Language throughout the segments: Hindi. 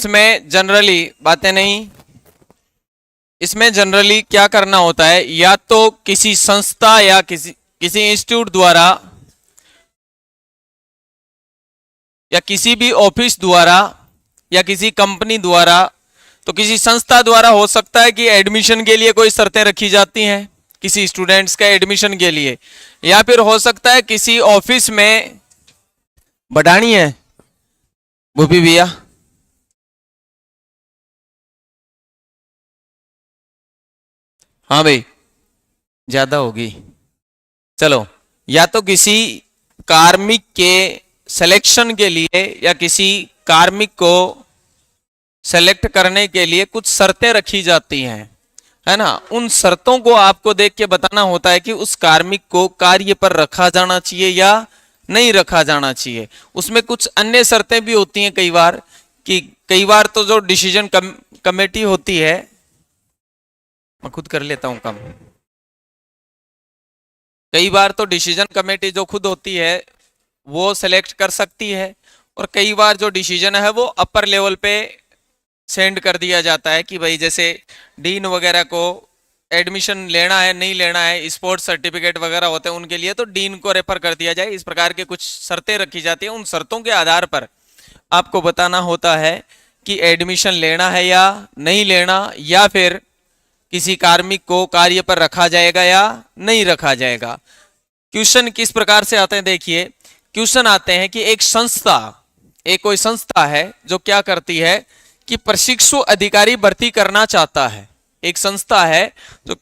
इसमें जनरली बातें नहीं, इसमें जनरली क्या करना होता है, या तो किसी संस्था या किसी इंस्टीट्यूट द्वारा या किसी भी ऑफिस द्वारा या किसी कंपनी द्वारा, तो किसी संस्था द्वारा हो सकता है कि एडमिशन के लिए कोई शर्तें रखी जाती हैं किसी स्टूडेंट्स का एडमिशन के लिए, या फिर हो सकता है किसी ऑफिस में बढ़ानी है भूपी भैया। हाँ भाई ज्यादा होगी, चलो, या तो किसी कार्मिक के सिलेक्शन के लिए या किसी कार्मिक को सेलेक्ट करने के लिए कुछ शर्तें रखी जाती हैं, है ना। उन शर्तों को आपको देख के बताना होता है कि उस कार्मिक को कार्य पर रखा जाना चाहिए या नहीं रखा जाना चाहिए। उसमें कुछ अन्य शर्तें भी होती हैं कई बार, कि कई बार तो जो डिसीजन कमेटी होती है, मैं खुद कर लेता हूं काम, कई बार तो डिसीजन कमेटी जो खुद होती है वो सेलेक्ट कर सकती है, और कई बार जो डिसीजन है वो अपर लेवल पे सेंड कर दिया जाता है कि भाई जैसे डीन वगैरह को एडमिशन लेना है नहीं लेना है, स्पोर्ट्स सर्टिफिकेट वगैरह होते हैं उनके लिए, तो डीन को रेफर कर दिया जाए। इस प्रकार के कुछ शर्तें रखी जाती हैं, उन शर्तों के आधार पर आपको बताना होता है कि एडमिशन लेना है या नहीं लेना, या फिर किसी कार्मिक को कार्य पर रखा जाएगा या नहीं रखा जाएगा। क्वेश्चन किस प्रकार से आते हैं देखिए, क्वेश्चन आते हैं कि एक संस्था, एक कोई संस्था है जो क्या करती है कि प्रशिक्षु अधिकारी भर्ती करना चाहता है। एक संस्था है जो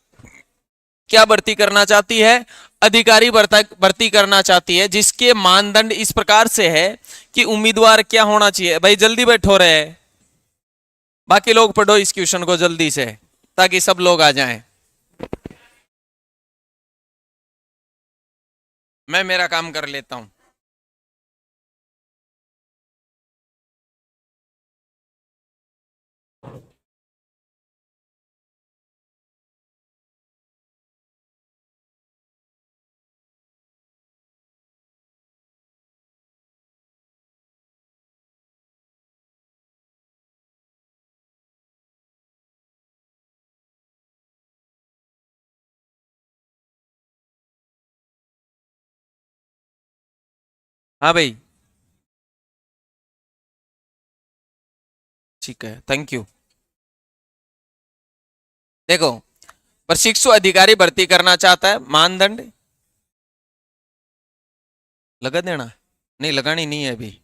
क्या भर्ती करना चाहती है, अधिकारी भर्ती करना चाहती है, जिसके मानदंड इस प्रकार से है कि उम्मीदवार क्या होना चाहिए। भाई जल्दी बैठो रहे, बाकी लोग पढ़ो इस क्वेश्चन को जल्दी से ताकि सब लोग आ जाएं। मैं मेरा काम कर लेता हूं। हाँ भाई ठीक है, थैंक यू। देखो, प्रशिक्षु अधिकारी भर्ती करना चाहता है, मानदंड लगा देना, नहीं लगानी नहीं है अभी,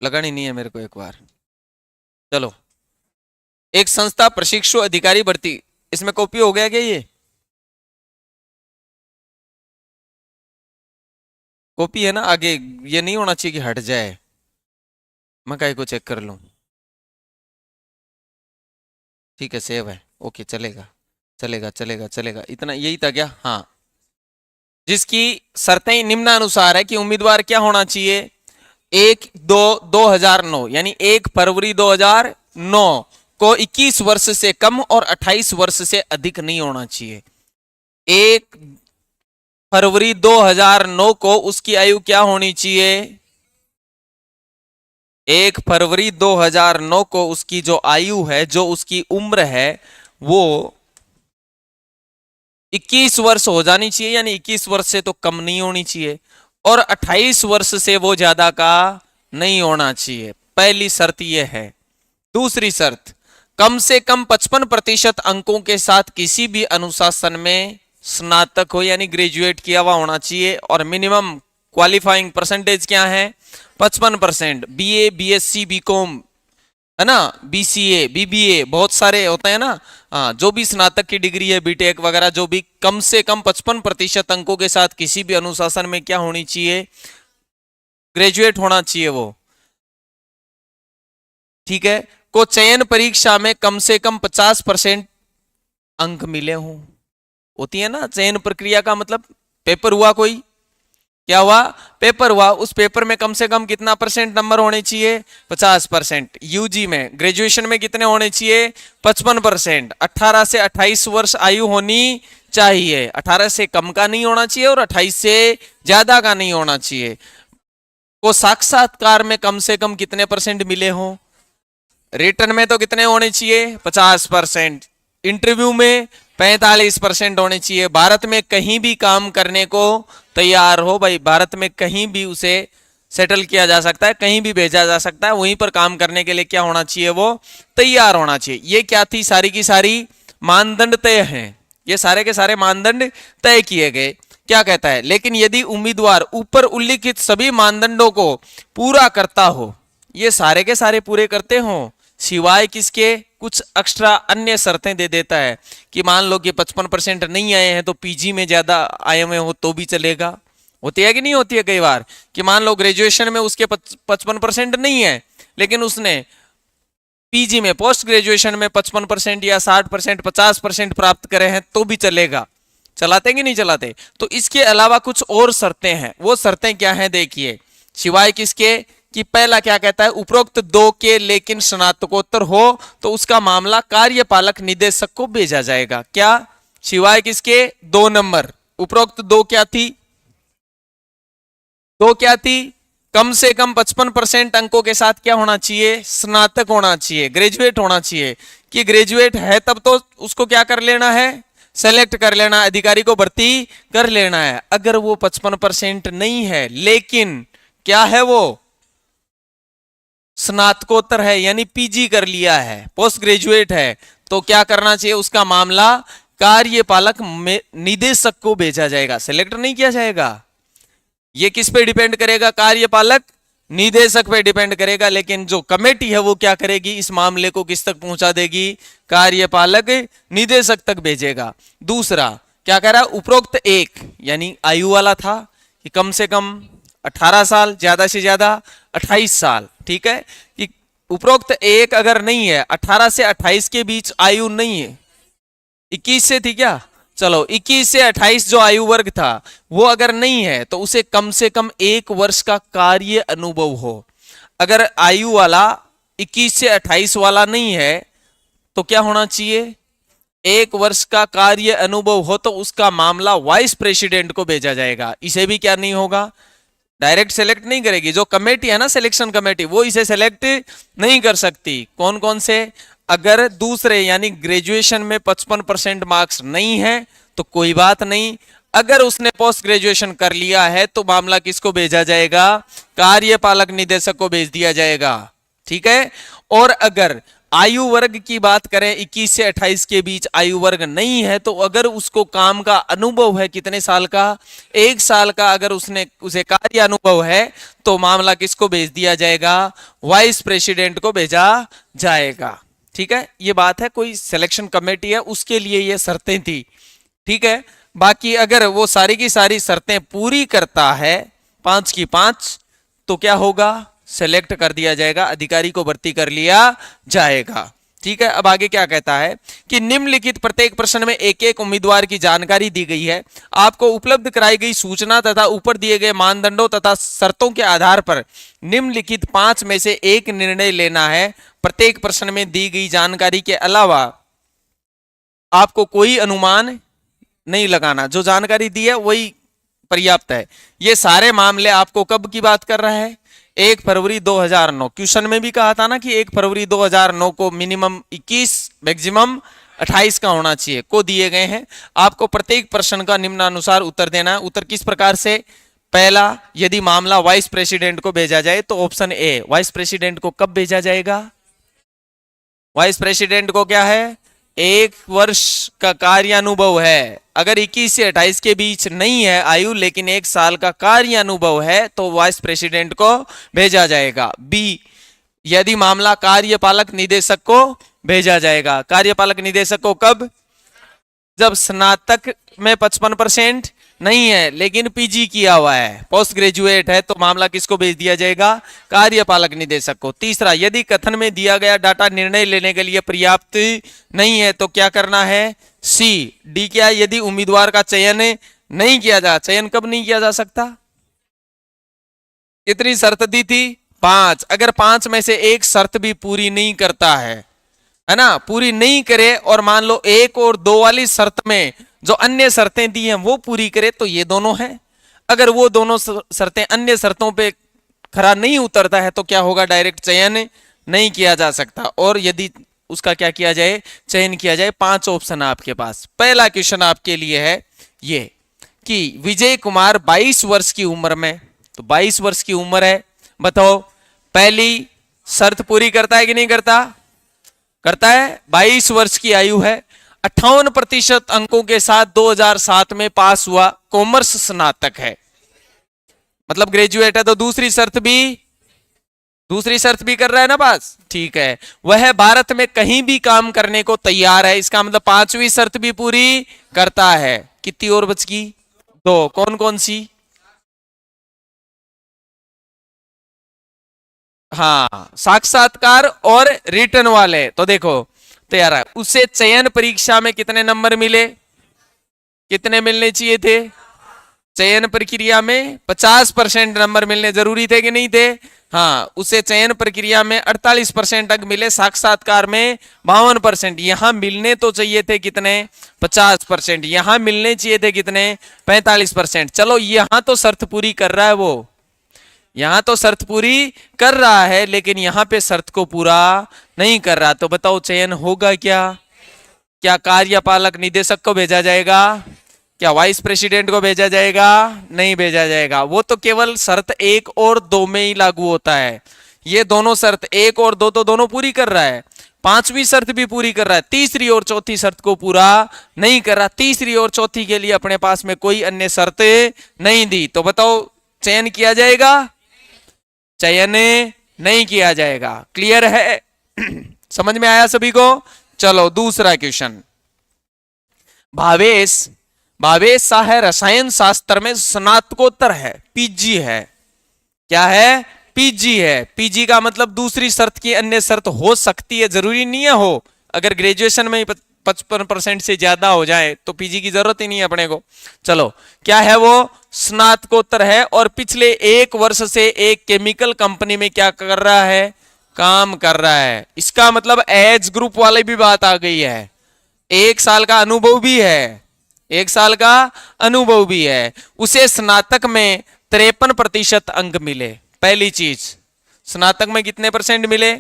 लगानी नहीं है मेरे को एक बार। चलो, एक संस्था प्रशिक्षु अधिकारी भर्ती, इसमें कॉपी हो गया क्या ये? कॉपी है ना आगे, ये नहीं होना चाहिए कि हट जाए, मैं कहीं को चेक कर लूं। ठीक है सेव है, ओके चलेगा चलेगा चलेगा चलेगा, इतना यही था क्या? हाँ, जिसकी शर्तें निम्नानुसार है कि उम्मीदवार क्या होना चाहिए, 1/2/2009 यानी 1 फरवरी 2009 को 21 वर्ष से कम और 28 वर्ष से अधिक नहीं होना चाहिए। 1 फरवरी 2009 को उसकी आयु क्या होनी चाहिए, 1 फरवरी 2009 को उसकी जो आयु है, जो उसकी उम्र है, वो 21 वर्ष हो जानी चाहिए, यानी 21 वर्ष से तो कम नहीं होनी चाहिए, और 28 वर्ष से वो ज्यादा का नहीं होना चाहिए। पहली शर्त यह है। दूसरी शर्त, कम से कम 55% अंकों के साथ किसी भी अनुशासन में स्नातक हो यानी ग्रेजुएट किया हुआ होना चाहिए, और मिनिमम क्वालिफाइंग परसेंटेज क्या है, 55%। बीए, बीएससी, बीकॉम, है ना, बीसीए, बीबीए, बहुत सारे होते हैं ना, हाँ, जो भी स्नातक की डिग्री है, बीटेक वगैरह, जो भी कम से कम 55% अंकों के साथ किसी भी अनुशासन में क्या होनी चाहिए, ग्रेजुएट होना चाहिए वो। ठीक है, को चयन परीक्षा में कम से कम 50% अंक मिले हों। होती है ना चयन प्रक्रिया का मतलब, पेपर हुआ, कोई क्या हुआ, पेपर हुआ, उस पेपर में कम से कम कितना परसेंट नंबर होने चाहिए, 50%। यूजी में, ग्रेजुएशन में कितने होने चाहिए, 55%। 18 से 28 वर्ष आयु होनी चाहिए, 18 से कम का नहीं होना चाहिए और 28 से ज्यादा का नहीं होना चाहिए। को साक्षात्कार में कम से कम कितने परसेंट मिले हों, रिटर्न में तो कितने होने चाहिए? 50%। इंटरव्यू में 45% होने चाहिए। भारत में कहीं भी काम करने को तैयार हो भाई, भारत में कहीं भी उसे सेटल किया जा सकता है, कहीं भी भेजा जा सकता है, वहीं पर काम करने के लिए क्या होना चाहिए? वो तैयार होना चाहिए। ये क्या थी? सारी की सारी मानदंड तय हैं, ये सारे के सारे मानदंड तय किए गए। क्या कहता है? लेकिन यदि उम्मीदवार ऊपर उल्लिखित सभी मानदंडों को पूरा करता हो, ये सारे के सारे पूरे करते हो, सिवाय किसके? कुछ एक्स्ट्रा अन्य शर्तें दे देता है कि मान लो कि 55% नहीं आए हैं तो पीजी में ज्यादा आए हुए हो तो भी चलेगा। होती है कि नहीं होती है कई बार कि मान लो ग्रेजुएशन में उसके 55% नहीं है, लेकिन उसने पीजी में पोस्ट ग्रेजुएशन में 55% या 60%, 50% प्राप्त करे हैं तो भी चलेगा। चलाते कि नहीं चलाते? तो इसके अलावा कुछ और शर्तें हैं। वो शर्तें क्या हैं देखिए, सिवाय किसके? कि पहला क्या कहता है? उपरोक्त दो के लेकिन स्नातकोत्तर हो तो उसका मामला कार्यपालक निदेशक को भेजा जाएगा। क्या? सिवाय किसके? 2 नंबर। उपरोक्त दो क्या थी? दो क्या थी? कम से कम 55% अंकों के साथ क्या होना चाहिए? स्नातक होना चाहिए, ग्रेजुएट होना चाहिए। कि ग्रेजुएट है तब तो उसको क्या कर लेना है? सेलेक्ट कर लेना, अधिकारी को भर्ती कर लेना है। अगर वो 55% नहीं है लेकिन क्या है? वो स्नातकोत्तर है, यानी पीजी कर लिया है, पोस्ट ग्रेजुएट है, तो क्या करना चाहिए? उसका मामला कार्यपालक निदेशक को भेजा जाएगा, सेलेक्ट नहीं किया जाएगा। ये किस पे डिपेंड करेगा? कार्यपालक निदेशक पे डिपेंड करेगा। लेकिन जो कमेटी है वो क्या करेगी? इस मामले को किस तक पहुंचा देगी? कार्यपालक निदेशक तक भेजेगा। दूसरा क्या कह रहा है? उपरोक्त एक, यानी आयु वाला था कि कम से कम 18 साल, ज्यादा से ज्यादा 28 साल, ठीक है। कि उपरोक्त एक अगर नहीं है, 18 से 28 के बीच आयु नहीं है, 21 से थी क्या? चलो 21 से 28 जो आयु वर्ग था वो अगर नहीं है तो उसे कम से कम 1 वर्ष का कार्य अनुभव हो। अगर आयु वाला 21 से 28 वाला नहीं है तो क्या होना चाहिए? 1 वर्ष का कार्य अनुभव हो तो उसका मामला वाइस प्रेसिडेंट को भेजा जाएगा। इसे भी क्या नहीं होगा? डायरेक्ट सेलेक्ट नहीं करेगी। जो कमेटी है ना, सिलेक्शन कमेटी, वो इसे सेलेक्ट नहीं कर सकती। कौन कौन से? अगर दूसरे यानी ग्रेजुएशन में 55% मार्क्स नहीं है तो कोई बात नहीं। अगर उसने पोस्ट ग्रेजुएशन कर लिया है तो मामला किसको भेजा जाएगा? कार्यपालक निदेशक को भेज दिया जाएगा, ठीक है। और अगर आयु वर्ग की बात करें, 21 से 28 के बीच आयु वर्ग नहीं है तो अगर उसको काम का अनुभव है, कितने साल का? 1 साल का, अगर उसे कार्य अनुभव है तो मामला किसको भेज दिया जाएगा? वाइस प्रेसिडेंट को भेजा जाएगा, ठीक है। ये बात है, कोई सिलेक्शन कमेटी है उसके लिए ये शर्तें थी, ठीक है। बाकी अगर वो सारी की सारी शर्तें पूरी करता है, 5 की 5, तो क्या होगा? सेलेक्ट कर दिया जाएगा, अधिकारी को भर्ती कर लिया जाएगा, ठीक है। अब आगे क्या कहता है कि निम्नलिखित प्रत्येक प्रश्न में एक एक उम्मीदवार की जानकारी दी गई है। आपको उपलब्ध कराई गई सूचना तथा ऊपर दिए गए मानदंडों तथा शर्तों के आधार पर निम्नलिखित 5 में से एक निर्णय लेना है। प्रत्येक प्रश्न में दी गई जानकारी के अलावा आपको कोई अनुमान नहीं लगाना, जो जानकारी दी है वही पर्याप्त है। ये सारे मामले आपको कब की बात कर रहा है? 1 फरवरी 2009। क्वेश्चन में भी कहा था ना कि 1 फरवरी 2009 को मिनिमम 21, मैक्सिमम 28 का होना चाहिए, को दिए गए हैं। आपको प्रत्येक प्रश्न का निम्नानुसार उत्तर देना है। उत्तर किस प्रकार से? पहला, यदि मामला वाइस प्रेसिडेंट को भेजा जाए तो ऑप्शन ए, वाइस प्रेसिडेंट को कब भेजा जाएगा? वाइस प्रेसिडेंट को क्या है? 1 वर्ष का कार्यानुभव है। अगर 21 से 28 के बीच नहीं है आयु लेकिन 1 साल का कार्यानुभव है तो वाइस प्रेसिडेंट को भेजा जाएगा। बी, यदि मामला कार्यपालक निदेशक को भेजा जाएगा। कार्यपालक निदेशक को कब? जब स्नातक में 55% नहीं है लेकिन पीजी किया हुआ है, पोस्ट ग्रेजुएट है, तो मामला किसको भेज दिया जाएगा? कार्यपालक निदेशक को। तीसरा, यदि कथन में दिया गया डाटा निर्णय लेने के लिए पर्याप्त नहीं है तो क्या करना है? सी। डी क्या? यदि उम्मीदवार का चयन नहीं किया जा, चयन कब नहीं किया जा सकता? कितनी शर्त दी थी? 5। अगर 5 में से एक शर्त भी पूरी नहीं करता है ना, पूरी नहीं करे और मान लो 1 और 2 वाली शर्त में जो अन्य शर्तें दी हैं वो पूरी करे तो ये दोनों हैं। अगर वो दोनों शर्तें अन्य शर्तों पे खरा नहीं उतरता है तो क्या होगा? डायरेक्ट चयन नहीं किया जा सकता। और यदि उसका क्या किया जाए, चयन किया जाए, 5 ऑप्शन है आपके पास। पहला क्वेश्चन आपके लिए है ये कि विजय कुमार 22 वर्ष की उम्र में, तो 22 वर्ष की उम्र है, बताओ पहली शर्त पूरी करता है कि नहीं करता? करता है। 22 वर्ष की आयु है, 58% अंकों के साथ 2007 में पास हुआ, कॉमर्स स्नातक है, मतलब ग्रेजुएट है। तो दूसरी शर्त भी कर रहा है ना पास, ठीक है। वह भारत में कहीं भी काम करने को तैयार है, इसका मतलब 5वीं शर्त भी पूरी करता है। कितनी और बच गई? 2। कौन कौन सी? हाँ, साक्षात्कार और रिटर्न वाले। तो देखो तैयार है, उसे चयन परीक्षा में कितने नंबर मिले? कितने मिलने चाहिए थे? चयन प्रक्रिया में 50% नंबर मिलने जरूरी थे कि नहीं थे? हाँ, उसे चयन प्रक्रिया में 48% अंक मिले, साक्षात्कार में 52%। यहां मिलने तो चाहिए थे कितने? 50%। यहां मिलने चाहिए थे कितने? 45%। चलो यहां तो शर्त पूरी कर रहा है वो, यहां तो शर्त पूरी कर रहा है, लेकिन यहां पे शर्त को पूरा नहीं कर रहा। तो बताओ चयन होगा क्या? क्या कार्यपालक निदेशक को भेजा जाएगा? क्या वाइस प्रेसिडेंट को भेजा जाएगा? नहीं भेजा जाएगा। वो तो केवल शर्त 1 और 2 में ही लागू होता है। ये दोनों शर्त 1 और 2 तो दोनों पूरी कर रहा है, 5वीं शर्त भी पूरी कर रहा है, तीसरी और चौथी शर्त को पूरा नहीं कर रहा। तीसरी और चौथी के लिए अपने पास में कोई अन्य शर्त नहीं दी। तो बताओ चयन किया जाएगा? चयन नहीं किया जाएगा। क्लियर है? समझ में आया सभी को? चलो दूसरा क्वेश्चन। भावेश भावेश शाह रसायन शास्त्र में स्नातकोत्तर है, पीजी है। क्या है? पीजी है। पीजी का मतलब दूसरी शर्त की अन्य शर्त हो सकती है, जरूरी नहीं है हो। अगर ग्रेजुएशन में 55% से ज्यादा हो जाए तो पीजी की जरूरत ही नहीं है अपने को। चलो क्या है वो? स्नातकोत्तर है और पिछले 1 वर्ष से एक केमिकल कंपनी में क्या कर रहा है? काम कर रहा है। इसका मतलब एज ग्रुप वाली भी बात आ गई है, 1 साल का अनुभव भी है, 1 साल का अनुभव भी है। उसे स्नातक में 53% अंक मिले। पहली चीज, स्नातक में कितने परसेंट मिले?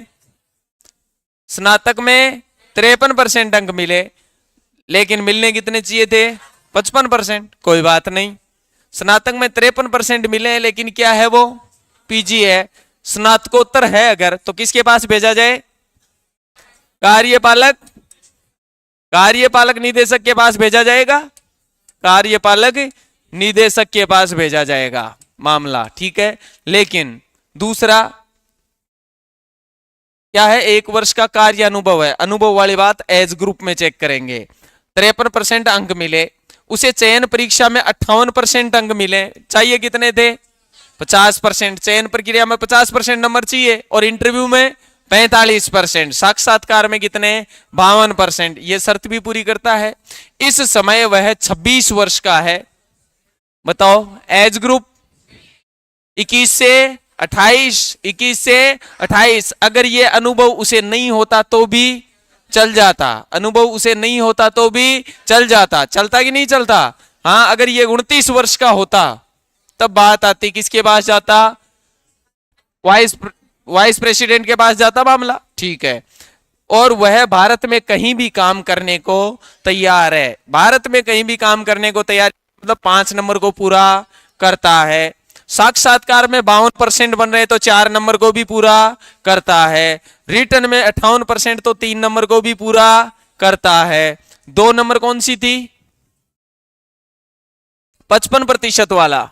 स्नातक में 53% अंक मिले, लेकिन मिलने कितने चाहिए थे? 55%। कोई बात नहीं, स्नातक में 53% मिले, लेकिन क्या है वो? पीजी है। स्नातकोत्तर है अगर, तो किसके पास भेजा जाए? कार्यपालक निदेशक के पास भेजा जाएगा, कार्यपालक निदेशक के पास भेजा जाएगा मामला, ठीक है। लेकिन दूसरा क्या है? 1 वर्ष का कार्य अनुभव है, अनुभव वाली बात एज ग्रुप में चेक करेंगे। 53% अंक मिले, उसे चयन परीक्षा में 58% अंक मिले। चाहिए कितने थे? 50%। चयन प्रक्रिया में 50% नंबर चाहिए और इंटरव्यू में 45%। साक्षात्कार में कितने? 52%। ये शर्त भी पूरी करता है। इस समय वह 26 वर्ष का है। बताओ एज ग्रुप 21 से 28। अगर ये अनुभव उसे नहीं होता तो भी चल जाता, अनुभव उसे नहीं होता तो भी चल जाता। चलता कि नहीं चलता? हाँ, अगर ये 29 वर्ष का होता तब बात आती, किसके पास जाता? वाइस प्रेसिडेंट के पास जाता मामला, ठीक है। और वह भारत में कहीं भी काम करने को तैयार है। भारत में कहीं भी काम करने को तैयार मतलब 5 नंबर को पूरा करता है। साक्षात्कार में 52% बन रहे तो 4 नंबर को भी पूरा करता है। रिटर्न में 58% तो 3 नंबर को भी पूरा करता है। 2 नंबर कौन सी थी? 55% वाला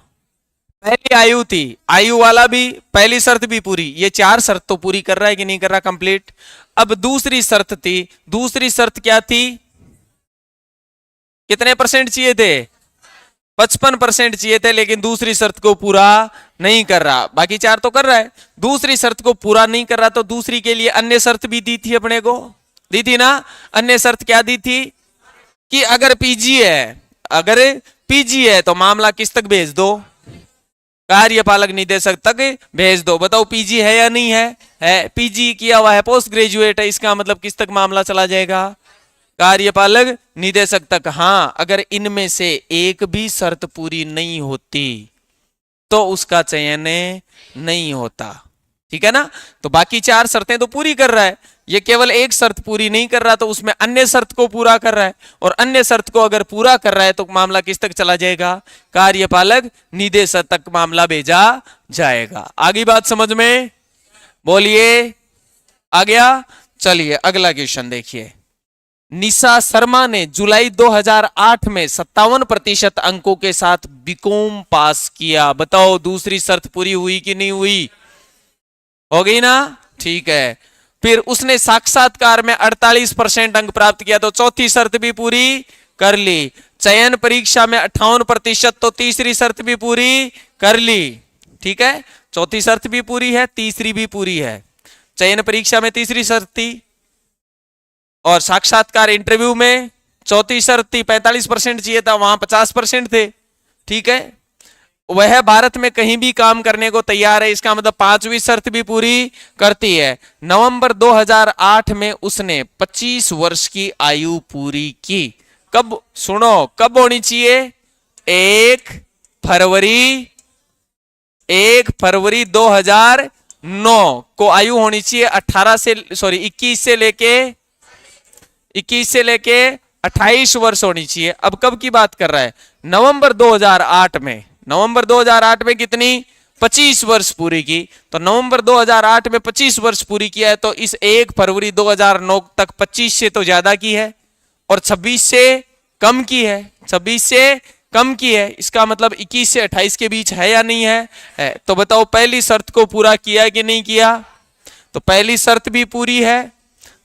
पहली आयु थी, आयु वाला भी पहली शर्त भी पूरी। ये 4 शर्त तो पूरी कर रहा है कि नहीं कर रहा? कंप्लीट। अब दूसरी शर्त थी, दूसरी शर्त क्या थी? कितने परसेंट चाहिए थे? 55% चाहिए थे, लेकिन दूसरी शर्त को पूरा नहीं कर रहा। बाकी 4 तो कर रहा है, दूसरी शर्त को पूरा नहीं कर रहा। तो दूसरी के लिए अन्य शर्त भी दी थी, अपने को दी थी ना। अन्य शर्त क्या दी थी? कि अगर पीजी है, अगर पीजी है तो मामला किस तक भेज दो? कार्यपालक निदेशक तक भेज दो। बताओ पीजी है या नहीं है? है। पीजी किया हुआ है, पोस्ट ग्रेजुएट है, इसका मतलब किस तक मामला चला जाएगा? कार्यपालक निदेशक तक। हाँ, अगर इनमें से एक भी शर्त पूरी नहीं होती तो उसका चयन नहीं होता, ठीक है ना। तो बाकी 4 शर्तें तो पूरी कर रहा है, ये केवल एक शर्त पूरी नहीं कर रहा, तो उसमें अन्य शर्त को पूरा कर रहा है, और अन्य शर्त को अगर पूरा कर रहा है तो मामला किस तक चला जाएगा, कार्यपालक निदेशक तक मामला भेजा जाएगा। आगे बात समझ में, बोलिए आ गया। चलिए अगला क्वेश्चन देखिए। निशा शर्मा ने जुलाई 2008 में 57% अंकों के साथ बीकॉम पास किया। बताओ दूसरी शर्त पूरी हुई कि नहीं हुई, हो गई ना, ठीक है। फिर उसने साक्षात्कार में 48% अंक प्राप्त किया, तो चौथी शर्त भी पूरी कर ली। चयन परीक्षा में 58%, तो तीसरी शर्त भी पूरी कर ली, ठीक है। चौथी शर्त भी पूरी है, तीसरी भी पूरी है। चयन परीक्षा में तीसरी शर्त थी, और साक्षात्कार इंटरव्यू में चौथी शर्त थी, 45% चाहिए था, वहां 50% थे, ठीक है। वह भारत में कहीं भी काम करने को तैयार है, इसका मतलब 5वीं शर्त भी पूरी करती है। नवंबर 2008 में उसने 25 वर्ष की आयु पूरी की। कब, सुनो, कब होनी चाहिए, 1 फरवरी 2009 को आयु होनी चाहिए। 21 से लेके 28 वर्ष होनी चाहिए। अब कब की बात कर रहा है, नवंबर 2008 में। नवंबर 2008 में कितनी, 25 वर्ष पूरी की। तो नवंबर 2008 में 25 वर्ष पूरी किया है, तो इस 1 फरवरी 2009 तक 25 से तो ज्यादा की है, और 26 से कम की है, 26 से कम की है। इसका मतलब 21 से 28 के बीच है या नहीं है, तो बताओ पहली शर्त को पूरा किया कि नहीं किया। तो पहली शर्त भी पूरी है,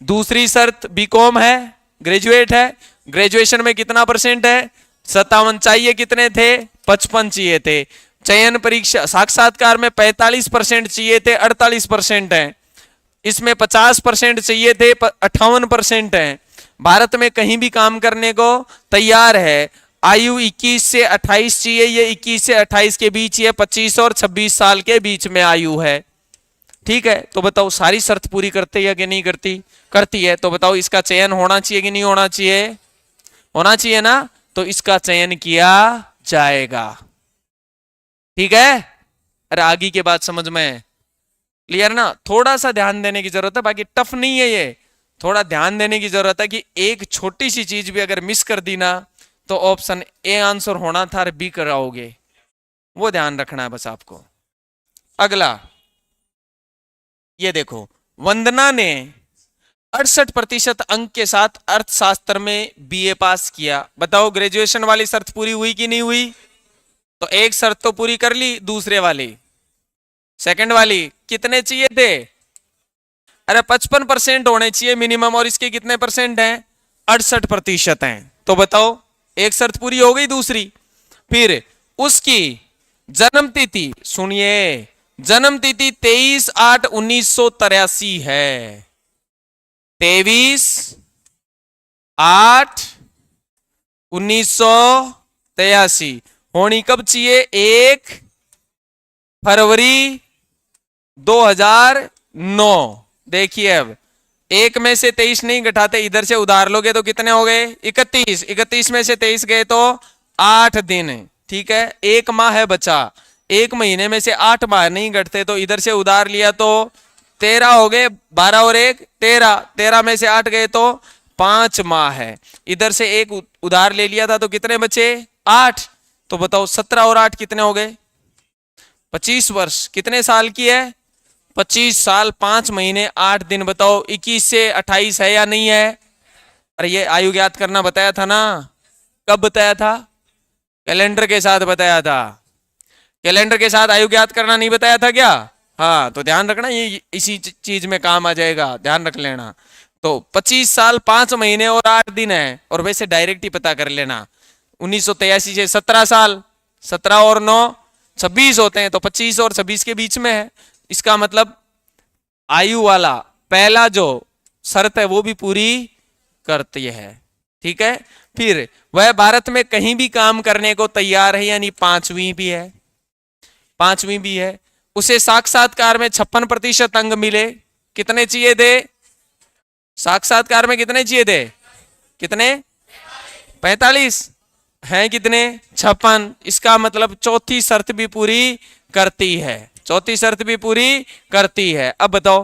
दूसरी शर्त बीकॉम है, ग्रेजुएट है, ग्रेजुएशन में कितना परसेंट है, 57। चाहिए कितने थे, 55 चाहिए थे। चयन परीक्षा साक्षात्कार में 45% चाहिए थे, 48% है। इसमें 50% चाहिए थे, 58% है। भारत में कहीं भी काम करने को तैयार है। आयु 21 से 28 चाहिए, ये 21 से 28 के बीच है, 25 और 26 साल के बीच में आयु है, ठीक है। तो बताओ सारी शर्त पूरी करते या कि नहीं करती, करती है। तो बताओ इसका चयन होना चाहिए कि नहीं होना चाहिए, होना चाहिए ना। तो इसका चयन किया जाएगा, ठीक है। अरे आगे के बात समझ में क्लियर ना, थोड़ा सा ध्यान देने की जरूरत है, बाकी टफ नहीं है ये, थोड़ा ध्यान देने की जरूरत है कि एक छोटी सी चीज भी अगर मिस कर दी ना, तो ऑप्शन ए आंसर होना था और बी कराओगे, वो ध्यान रखना है बस आपको। अगला ये देखो, वंदना ने 68% अंक के साथ अर्थशास्त्र में बीए पास किया। बताओ ग्रेजुएशन वाली शर्त पूरी हुई कि नहीं हुई, तो एक शर्त तो पूरी कर ली, दूसरे वाली, सेकंड वाली कितने चाहिए थे, अरे 55% होने चाहिए मिनिमम, और इसके कितने परसेंट हैं, 68% हैं। तो बताओ एक शर्त पूरी हो गई, दूसरी। फिर उसकी जन्म तिथि, सुनिए, जन्म तिथि 23/8/1983 है। 23/8/1983 होनी कब चाहिए, 1 फरवरी 2009। देखिए अब एक में से 23 नहीं घटाते, इधर से उधार लोगे तो कितने हो गए, 31। 31 में से 23 गए तो 8 दिन, ठीक है। एक माह है बचा, एक महीने में से 8 माह नहीं घटते, तो इधर से उधार लिया तो 13 हो गए, 12 और 1 13, 13 में से 8 गए तो 5 माह है। इधर से एक उधार ले लिया था तो कितने बचे, 8। तो बताओ 17 और 8 कितने हो गए, 25 वर्ष। कितने साल की है, 25 साल 5 महीने 8 दिन। बताओ 21 से 28 है या नहीं है। अरे ये आयु ज्ञात करना बताया था ना, कब बताया था, कैलेंडर के साथ बताया था। कैलेंडर के साथ आयु ज्ञात करना नहीं बताया था क्या, हाँ। तो ध्यान रखना, ये इसी चीज में काम आ जाएगा, ध्यान रख लेना। तो 25 साल 5 महीने और 8 दिन है, और वैसे डायरेक्ट ही पता कर लेना। 1983 से 17 साल, 17 और 9 26 होते हैं, तो 25 और 26 के बीच में है। इसका मतलब आयु वाला पहला जो शर्त है वो भी पूरी करती है, ठीक है। फिर वह भारत में कहीं भी काम करने को तैयार है, यानी 5वीं भी है, 5वीं भी है। उसे साक्षात्कार में 56% अंक मिले। कितने चाहिए थे, साक्षात्कार में कितने चाहिए थे, कितने, 45 हैं, कितने, 56। इसका मतलब चौथी शर्त भी पूरी करती है, चौथी शर्त भी पूरी करती है। अब बताओ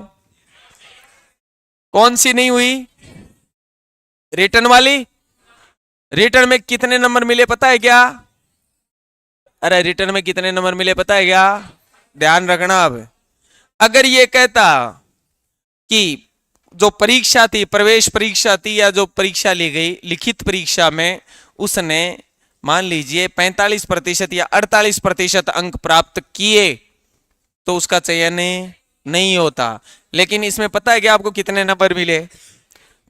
कौन सी नहीं हुई? रिटर्न वाली। रिटर्न में कितने नंबर मिले पता है क्या? अरे रिटर्न में कितने नंबर मिले पता है क्या? ध्यान रखना। अब अगर ये कहता कि जो परीक्षा थी, प्रवेश परीक्षा थी या जो परीक्षा ली गई लिखित परीक्षा में, उसने मान लीजिए 45% या 48% अंक प्राप्त किए, तो उसका चयन नहीं होता। लेकिन इसमें पता है क्या आपको कितने नंबर मिले?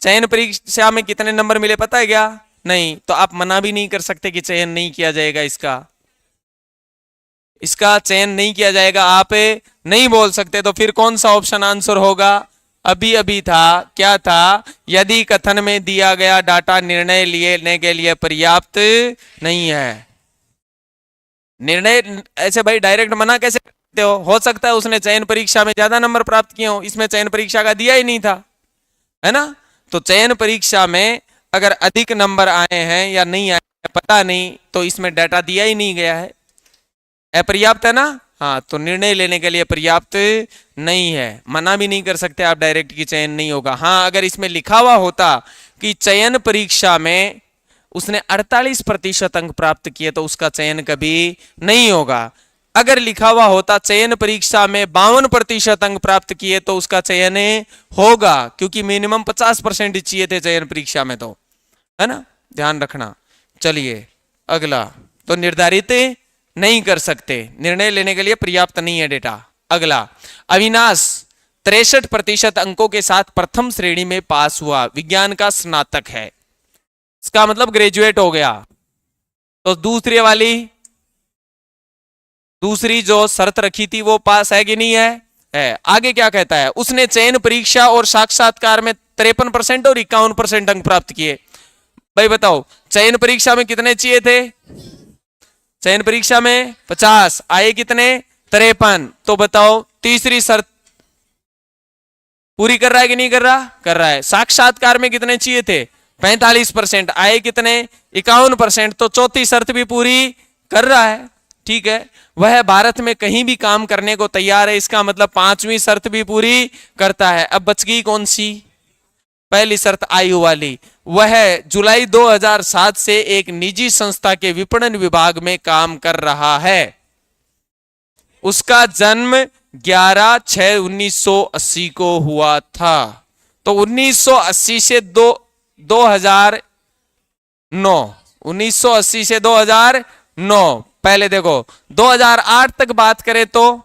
चयन परीक्षा में कितने नंबर मिले पता है क्या? नहीं। तो आप मना भी नहीं कर सकते कि चयन नहीं किया जाएगा, इसका चयन नहीं किया जाएगा, आप नहीं बोल सकते। तो फिर कौन सा ऑप्शन आंसर होगा? अभी अभी था, क्या था? यदि कथन में दिया गया डाटा निर्णय लेने के लिए पर्याप्त नहीं है। निर्णय ऐसे भाई डायरेक्ट मना कैसे करते हो सकता है उसने चयन परीक्षा में ज्यादा नंबर प्राप्त किए हो, इसमें चयन परीक्षा का दिया ही नहीं था, है ना? तो चयन परीक्षा में अगर अधिक नंबर आए हैं या नहीं आए पता नहीं, तो इसमें डाटा दिया ही नहीं गया है, अपर्याप्त है ना? हाँ, तो निर्णय लेने के लिए पर्याप्त नहीं है। मना भी नहीं कर सकते आप डायरेक्ट की चयन नहीं होगा। हाँ, अगर इसमें लिखा हुआ होता कि चयन परीक्षा में उसने 48% अंक प्राप्त किए तो उसका चयन कभी नहीं होगा। अगर लिखा हुआ होता चयन परीक्षा में 52% अंक प्राप्त किए तो उसका चयन होगा, क्योंकि मिनिमम 50% चाहिए थे चयन परीक्षा में, तो है ना? ध्यान रखना। चलिए अगला, तो निर्धारित नहीं कर सकते, निर्णय लेने के लिए पर्याप्त नहीं है डेटा। अगला, अविनाश 63% अंकों के साथ प्रथम श्रेणी में पास हुआ, विज्ञान का स्नातक है, इसका मतलब ग्रेजुएट हो गया। तो दूसरी जो शर्त रखी थी वो पास है कि नहीं है? आगे क्या कहता है? उसने चयन परीक्षा और साक्षात्कार में 53% और 51% अंक प्राप्त किए। भाई बताओ चयन परीक्षा में कितने चाहिए थे? चयन परीक्षा में 50, आए कितने? 53। तो बताओ तीसरी शर्त पूरी कर रहा है कि नहीं कर रहा? कर रहा है। साक्षात्कार में कितने चाहिए थे? 45%, आए कितने? 51%। तो चौथी शर्त भी पूरी कर रहा है, ठीक है। वह भारत में कहीं भी काम करने को तैयार है, इसका मतलब पांचवी शर्त भी पूरी करता है। अब बच गई कौन सी? पहली शर्त आयु वाली। वह जुलाई 2007 से एक निजी संस्था के विपणन विभाग में काम कर रहा है। उसका जन्म 11/6/1980 को हुआ था। तो 1980 से 2009, 1980 से 2009। पहले देखो 2008 तक बात करें तो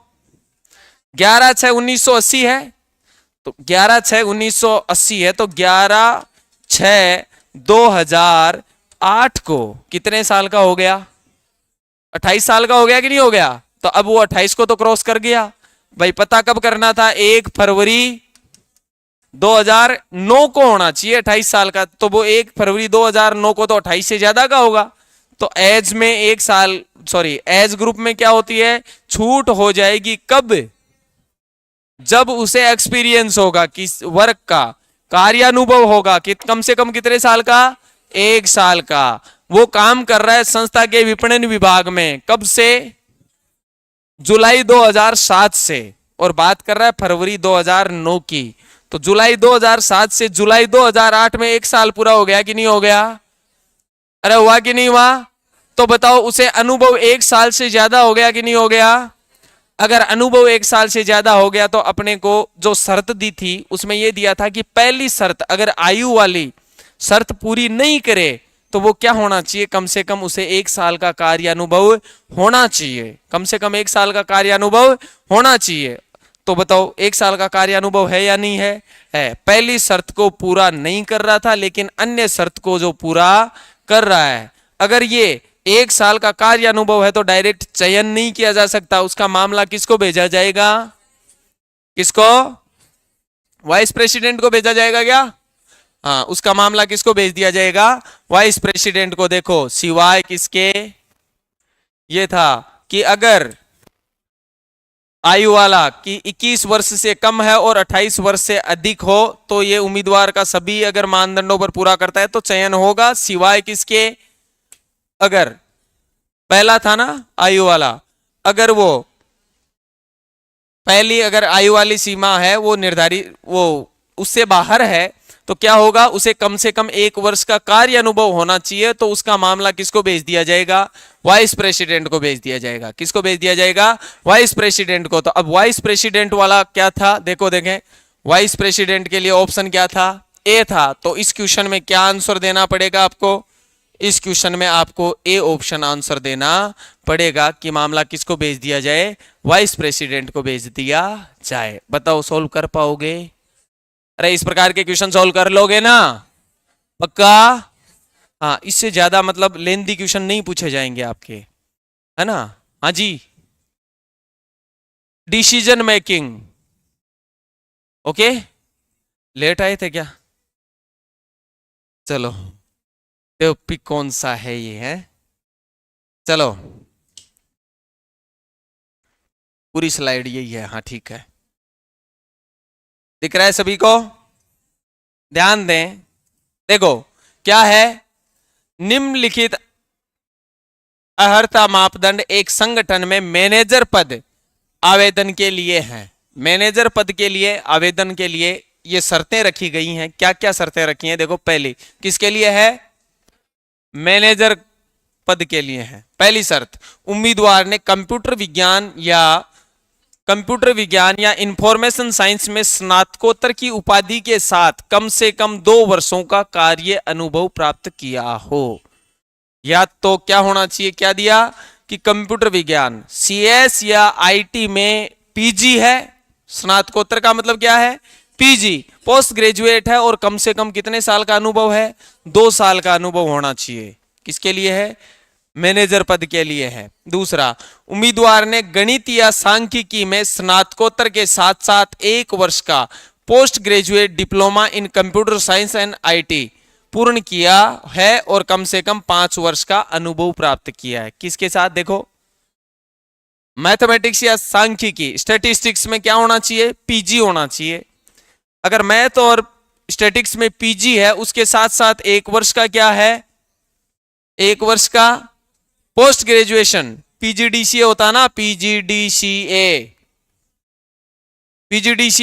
11/6/1980 है, तो 11/6/1980 है, तो 11/6/2008 को कितने साल का हो गया? 28 साल का हो गया कि नहीं हो गया? तो अब वो 28 को तो क्रॉस कर गया। भाई पता कब करना था? 1 फरवरी 2009 को होना चाहिए 28 साल का, तो वो 1 फरवरी 2009 को तो 28 से ज्यादा का होगा। तो एज में एक साल, सॉरी एज ग्रुप में क्या होती है? छूट हो जाएगी कब? जब उसे एक्सपीरियंस होगा किस वर्क का, कार्यानुभव होगा कि कम से कम कितने साल का? 1 साल का। वो काम कर रहा है संस्था के विपणन विभाग में, कब से? जुलाई 2007 से, और बात कर रहा है फरवरी 2009 की। तो जुलाई 2007 से जुलाई 2008 में 1 साल पूरा हो गया कि नहीं हो गया? अरे हुआ कि नहीं हुआ? तो बताओ उसे अनुभव 1 साल से ज्यादा हो गया कि नहीं हो गया? अगर अनुभव 1 साल से ज्यादा हो गया तो अपने को जो शर्त दी थी उसमें यह दिया था कि पहली शर्त अगर आयु वाली शर्त पूरी नहीं करे तो वो क्या होना चाहिए? कम से कम उसे 1 साल का कार्यानुभव होना चाहिए, कम से कम 1 साल का कार्यानुभव होना चाहिए। तो बताओ 1 साल का कार्यानुभव है या नहीं है? है। पहली शर्त को पूरा नहीं कर रहा था, लेकिन अन्य शर्त को जो पूरा कर रहा है। अगर ये 1 साल का कार्यानुभव है तो डायरेक्ट चयन नहीं किया जा सकता, उसका मामला किसको भेजा जाएगा? किसको? वाइस प्रेसिडेंट को भेजा जाएगा क्या? हाँ, उसका मामला किसको भेज दिया जाएगा? वाइस प्रेसिडेंट को। देखो सिवाय किसके? ये था कि अगर आयु वाला कि 21 वर्ष से कम है और 28 वर्ष से अधिक हो तो ये उम्मीदवार का सभी अगर मानदंडों पर पूरा करता है तो चयन होगा। सिवाय किसके? अगर पहला था ना आयु वाला, अगर वो पहली अगर आयु वाली सीमा है वो निर्धारित, वो उससे बाहर है, तो क्या होगा, उसे कम से कम 1 वर्ष का कार्य अनुभव होना चाहिए। तो उसका मामला किसको भेज दिया जाएगा, वाइस प्रेसिडेंट को भेज दिया जाएगा। किसको भेज दिया जाएगा, वाइस प्रेसिडेंट को। तो अब वाइस प्रेसिडेंट वाला क्या था, देखो देखें, वाइस प्रेसिडेंट के लिए ऑप्शन क्या था, ए था। तो इस क्वेश्चन में क्या आंसर देना पड़ेगा आपको, इस क्वेश्चन में आपको ए ऑप्शन आंसर देना पड़ेगा कि मामला किसको भेज दिया जाए, वाइस प्रेसिडेंट को भेज दिया जाए। बताओ सोल्व कर पाओगे? अरे इस प्रकार के क्वेश्चन सॉल्व कर लोगे ना, पक्का? हाँ, इससे ज्यादा मतलब लेंथी क्वेश्चन नहीं पूछे जाएंगे आपके, है ना? हाँ जी, डिसीजन मेकिंग। ओके, लेट आए थे क्या? चलो टॉपिक कौन सा है ये, है? चलो पूरी स्लाइड यही है, हाँ ठीक है, दिख रहा है सभी को? ध्यान दें, देखो क्या है, निम्नलिखित अर्हता मापदंड एक संगठन में मैनेजर पद आवेदन के लिए हैं। मैनेजर पद के लिए आवेदन के लिए ये शर्तें रखी गई हैं। क्या क्या शर्तें रखी हैं? देखो, पहली किसके लिए है, मैनेजर पद के लिए है। पहली शर्त, उम्मीदवार ने कंप्यूटर विज्ञान या इंफॉर्मेशन साइंस में स्नातकोत्तर की उपाधि के साथ कम से कम 2 वर्षों का कार्य अनुभव प्राप्त किया हो। या तो क्या होना चाहिए, क्या दिया कि कंप्यूटर विज्ञान सीएस या आईटी में पीजी है, स्नातकोत्तर का मतलब क्या है, पीजी, पोस्ट ग्रेजुएट है और कम से कम कितने साल का अनुभव है, 2 साल का अनुभव होना चाहिए। किसके लिए है, मैनेजर पद के लिए है। दूसरा, उम्मीदवार ने गणित या सांख्यिकी में स्नातकोत्तर के साथ साथ 1 वर्ष का post graduate diploma in computer science and IT पूर्ण किया है और कम से कम 5 वर्ष का अनुभव प्राप्त किया है। किसके साथ, देखो, मैथमेटिक्स या सांख्यिकी, स्टैटिस्टिक्स में क्या होना चाहिए, पीजी होना चाहिए। अगर मैथ और स्टैटिक्स में पीजी है, उसके साथ साथ 1 वर्ष का क्या है, 1 वर्ष का पोस्ट ग्रेजुएशन, पीजीडीसीए होता ना, पीजीडीसीए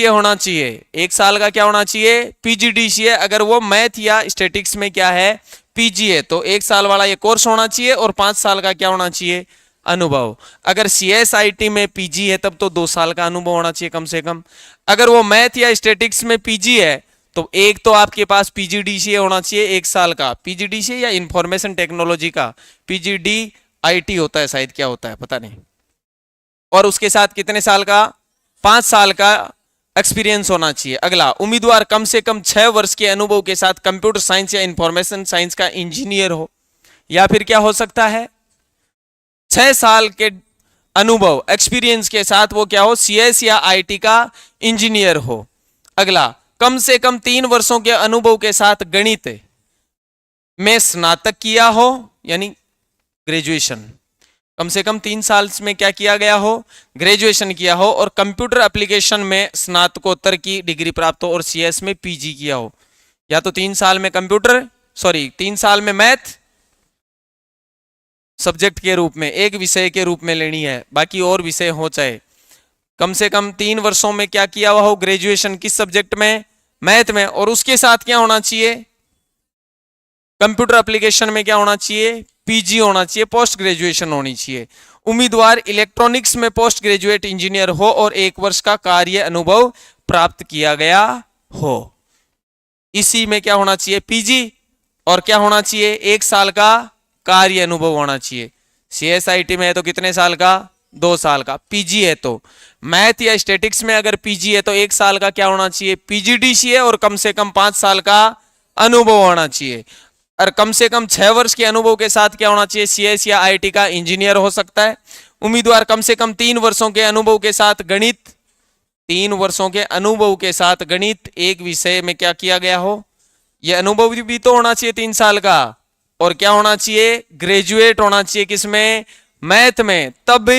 होना चाहिए। 1 साल का क्या होना चाहिए, पीजीडीसीए। अगर वो मैथ या स्टैटिक्स में क्या है, पीजी है, तो 1 साल वाला ये कोर्स होना चाहिए और 5 साल का क्या होना चाहिए, अनुभव। अगर सीएसआईटी में पीजी है तब तो 2 साल का अनुभव होना चाहिए कम से कम। अगर वो मैथ या स्टैटिक्स में पीजी है तो एक तो आपके पास पीजीडीसीए होना चाहिए 1 साल का, पीजीडीसीए या इंफॉर्मेशन टेक्नोलॉजी का, पीजीडीआईटी होता है शायद, क्या होता है पता नहीं। और उसके साथ कितने साल का, 5 साल का एक्सपीरियंस होना चाहिए। अगला, उम्मीदवार कम से कम 6 वर्ष के अनुभव के साथ कंप्यूटर साइंस या इंफॉर्मेशन साइंस का इंजीनियर हो, या फिर क्या हो सकता है, 6 साल के अनुभव एक्सपीरियंस के साथ वो क्या हो, सीएस या आईटी का इंजीनियर हो। अगला, कम से कम 3 वर्षों के अनुभव के साथ गणित में स्नातक किया हो, यानी ग्रेजुएशन, कम से कम 3 साल में क्या किया गया हो, ग्रेजुएशन किया हो, और कंप्यूटर एप्लीकेशन में स्नातकोत्तर की डिग्री प्राप्त हो और सीएस में पीजी किया हो। या तो 3 साल में 3 साल में मैथ सब्जेक्ट के रूप में, एक विषय के रूप में लेनी है, बाकी और विषय हो चाहे, कम से कम 3 वर्षों में क्या किया हुआ हो, ग्रेजुएशन किस सब्जेक्ट में, मैथ में, और उसके साथ क्या होना चाहिए, कंप्यूटर एप्लीकेशन में क्या होना चाहिए, पीजी होना चाहिए, पोस्ट ग्रेजुएशन होनी चाहिए। उम्मीदवार इलेक्ट्रॉनिक्स में पोस्ट ग्रेजुएट इंजीनियर हो और 1 वर्ष का कार्य अनुभव प्राप्त किया गया हो। इसी में क्या होना चाहिए, पीजी, और क्या होना चाहिए, 1 साल का कार्य अनुभव होना चाहिए। सीएसआईटी में है तो कितने साल का, 2 साल का। पीजी है तो, मैथ या स्टैटिक्स में अगर पीजी है तो 1 साल का क्या होना चाहिए, पीजीडीसीए, और कम से कम 5 साल का अनुभव होना चाहिए। और कम से कम 6 वर्ष के अनुभव के साथ क्या होना चाहिए, सीएस या आईटी का इंजीनियर हो सकता है। उम्मीदवार कम से कम 3 वर्षों के अनुभव के साथ गणित, 3 वर्षों के अनुभव के साथ गणित एक विषय में क्या किया गया हो, यह अनुभव भी तो होना चाहिए 3 साल का। और क्या होना चाहिए, ग्रेजुएट होना चाहिए किसमें, मैथ में, तब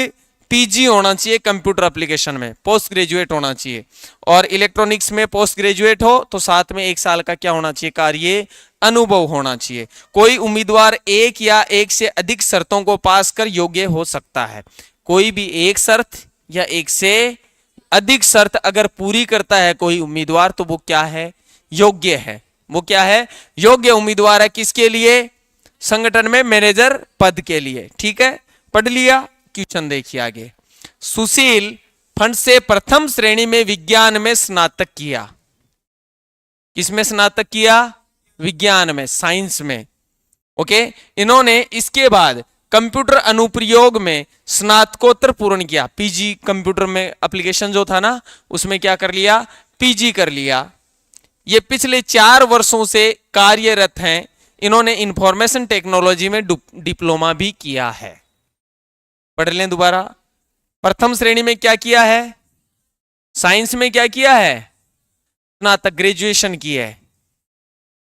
पीजी होना चाहिए कंप्यूटर एप्लीकेशन में, पोस्ट ग्रेजुएट होना चाहिए। और इलेक्ट्रॉनिक्स में पोस्ट ग्रेजुएट हो तो साथ में 1 साल का क्या होना चाहिए, कार्य अनुभव होना चाहिए। कोई उम्मीदवार 1 या 1 से अधिक शर्तों को पास कर योग्य हो सकता है। कोई भी 1 शर्त या 1 से अधिक शर्त अगर पूरी करता है कोई उम्मीदवार तो वो क्या है, योग्य है। वो क्या है, योग्य उम्मीदवार है। किसके लिए, संगठन में मैनेजर पद के लिए। ठीक है, पढ़ लिया। क्वेश्चन देखिए आगे। सुशील फंड से प्रथम श्रेणी में विज्ञान में स्नातक किया। किसमें स्नातक किया, विज्ञान में, साइंस में। ओके, इन्होंने इसके बाद कंप्यूटर अनुप्रयोग में स्नातकोत्तर पूर्ण किया। पीजी कंप्यूटर में एप्लीकेशन जो था ना, उसमें क्या कर लिया, पीजी कर लिया। ये पिछले 4 वर्षों से कार्यरत हैं। इन्होंने इंफॉर्मेशन टेक्नोलॉजी में डिप्लोमा भी किया है। पढ़ लें दोबारा। प्रथम श्रेणी में क्या किया है, साइंस में क्या किया है, स्नातक ग्रेजुएशन की है।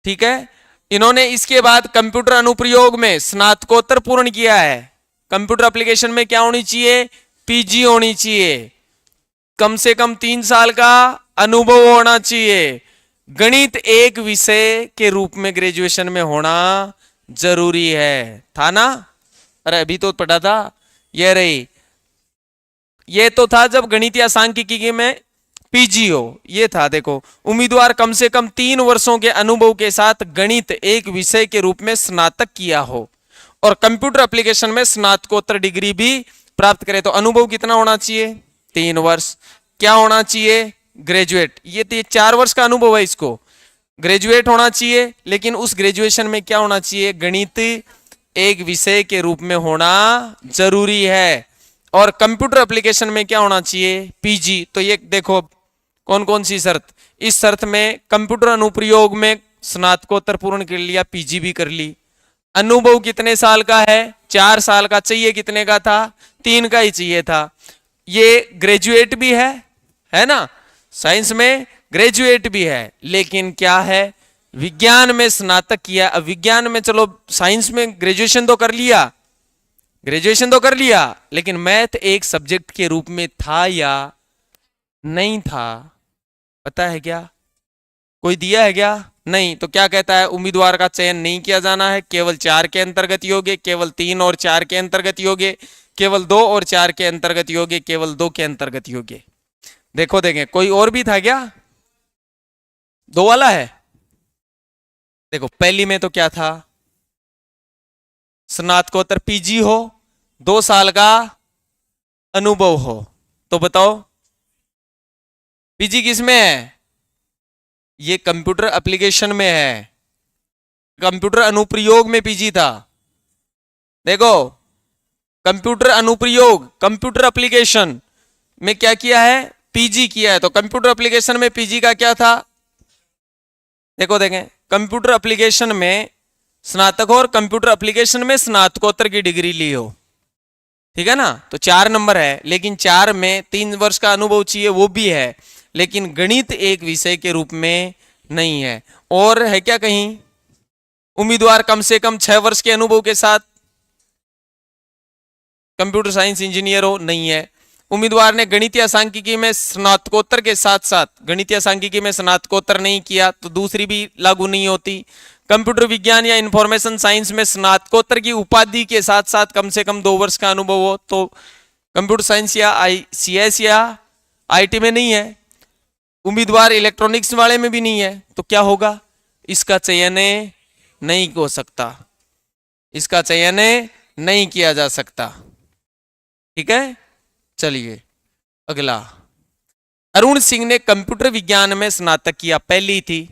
ठीक है, इन्होंने इसके बाद कंप्यूटर अनुप्रयोग में स्नातकोत्तर पूर्ण किया है। कंप्यूटर एप्लीकेशन में क्या होनी चाहिए, पीजी होनी चाहिए। कम से कम 3 साल का अनुभव होना चाहिए। गणित एक विषय के रूप में ग्रेजुएशन में होना जरूरी है। था ना, अरे अभी तो पढ़ा था। ये रही, ये तो था जब गणित या सांख्यिकी में पीजी हो, ये था। देखो, उम्मीदवार कम से कम 3 वर्षों के अनुभव के साथ गणित एक विषय के रूप में स्नातक किया हो और कंप्यूटर एप्लीकेशन में स्नातकोत्तर डिग्री भी प्राप्त करे। तो अनुभव कितना होना चाहिए, 3 वर्ष। क्या होना चाहिए, ग्रेजुएट। ये 4 वर्ष का अनुभव है, इसको ग्रेजुएट होना चाहिए। लेकिन उस ग्रेजुएशन में क्या होना चाहिए, गणित एक विषय के रूप में होना जरूरी है। और कंप्यूटर एप्लीकेशन में क्या होना चाहिए, पीजी। तो ये देखो कौन कौन सी शर्त, इस शर्त में कंप्यूटर अनुप्रयोग में स्नातकोत्तर पूर्ण कर लिया, पीजी भी कर ली। अनुभव कितने साल का है, 4 साल का। चाहिए कितने का था, 3 का ही चाहिए था। ये ग्रेजुएट भी है ना, साइंस में ग्रेजुएट भी है। लेकिन क्या है, विज्ञान में स्नातक किया। अब विज्ञान में, चलो साइंस में ग्रेजुएशन तो कर लिया, ग्रेजुएशन तो कर लिया, लेकिन मैथ एक सब्जेक्ट के रूप में था या नहीं था, पता है क्या, कोई दिया है क्या, नहीं। तो क्या कहता है, उम्मीदवार का चयन नहीं किया जाना है। केवल 4 के अंतर्गत योग्य, केवल 3 और 4 के अंतर्गत योग्य, केवल 2 और 4 के अंतर्गत योग्य, केवल 2 के अंतर्गत योग्य। देखो देखें, कोई और भी था क्या, 2 वाला है। देखो पहली में तो क्या था, स्नातकोत्तर पीजी हो, 2 साल का अनुभव हो। तो बताओ पीजी किस में है, ये कंप्यूटर एप्लीकेशन में है। कंप्यूटर अनुप्रयोग में पीजी था। देखो कंप्यूटर अनुप्रयोग, कंप्यूटर एप्लीकेशन में क्या किया है, पीजी किया है। तो कंप्यूटर एप्लीकेशन में पीजी का क्या था, देखो देखें, कंप्यूटर एप्लीकेशन में स्नातक हो और कंप्यूटर एप्लीकेशन में स्नातकोत्तर की डिग्री ली हो। ठीक है ना, तो 4 नंबर है। लेकिन 4 में 3 वर्ष का अनुभव चाहिए, वो भी है, लेकिन गणित एक विषय के रूप में नहीं है। और है क्या कहीं, उम्मीदवार कम से कम 6 वर्ष के अनुभव के साथ कंप्यूटर साइंस इंजीनियर हो, नहीं है। उम्मीदवार ने गणित या सांख्यिकी में स्नातकोत्तर के साथ साथ गणित या सांख्यिकी में स्नातकोत्तर नहीं किया तो दूसरी भी लागू नहीं होती। कंप्यूटर विज्ञान या इंफॉर्मेशन साइंस में स्नातकोत्तर की उपाधि के साथ साथ कम से कम 2 वर्ष का अनुभव हो तो कंप्यूटर साइंस या CS या IT में नहीं है। उम्मीदवार इलेक्ट्रॉनिक्स वाले में भी नहीं है, तो क्या होगा, इसका चयन नहीं हो सकता, इसका चयन नहीं किया जा सकता। ठीक है, चलिए अगला। अरुण सिंह ने कंप्यूटर विज्ञान में स्नातक किया, पहली थी,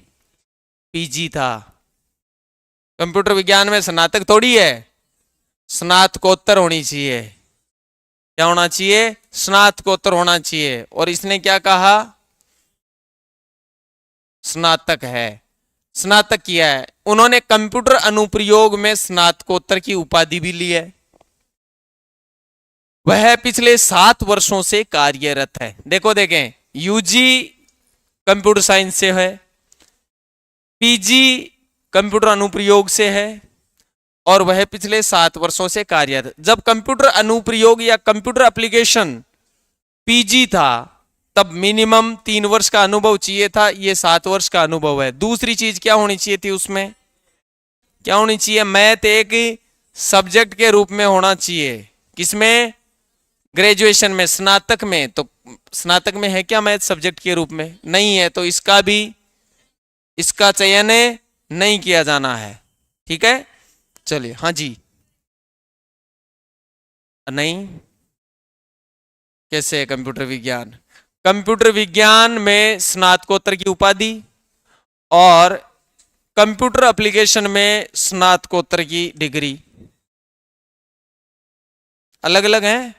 पीजी था। कंप्यूटर विज्ञान में स्नातक थोड़ी है, स्नातकोत्तर होनी चाहिए। क्या होना चाहिए, स्नातकोत्तर होना चाहिए। और इसने क्या कहा, स्नातक है, स्नातक किया है। उन्होंने कंप्यूटर अनुप्रयोग में स्नातकोत्तर की उपाधि भी ली है। वह पिछले 7 वर्षों से कार्यरत है। देखो देखें, यूजी कंप्यूटर साइंस से है, पीजी कंप्यूटर अनुप्रयोग से है और वह पिछले 7 वर्षों से कार्यरत। जब कंप्यूटर अनुप्रयोग या कंप्यूटर एप्लीकेशन पीजी था तब मिनिमम 3 वर्ष का अनुभव चाहिए था, ये 7 वर्ष का अनुभव है। दूसरी चीज क्या होनी चाहिए थी, उसमें क्या होनी चाहिए, मैथ एक सब्जेक्ट के रूप में होना चाहिए। किसमें, ग्रेजुएशन में, स्नातक में, तो स्नातक में है क्या मैथ सब्जेक्ट के रूप में? नहीं है, तो इसका भी, इसका चयन नहीं किया जाना है। ठीक है, चलिए। हाँ जी, नहीं, कैसे है कंप्यूटर विज्ञान? कंप्यूटर विज्ञान में स्नातकोत्तर की उपाधि और कंप्यूटर एप्लीकेशन में स्नातकोत्तर की डिग्री अलग अलग है।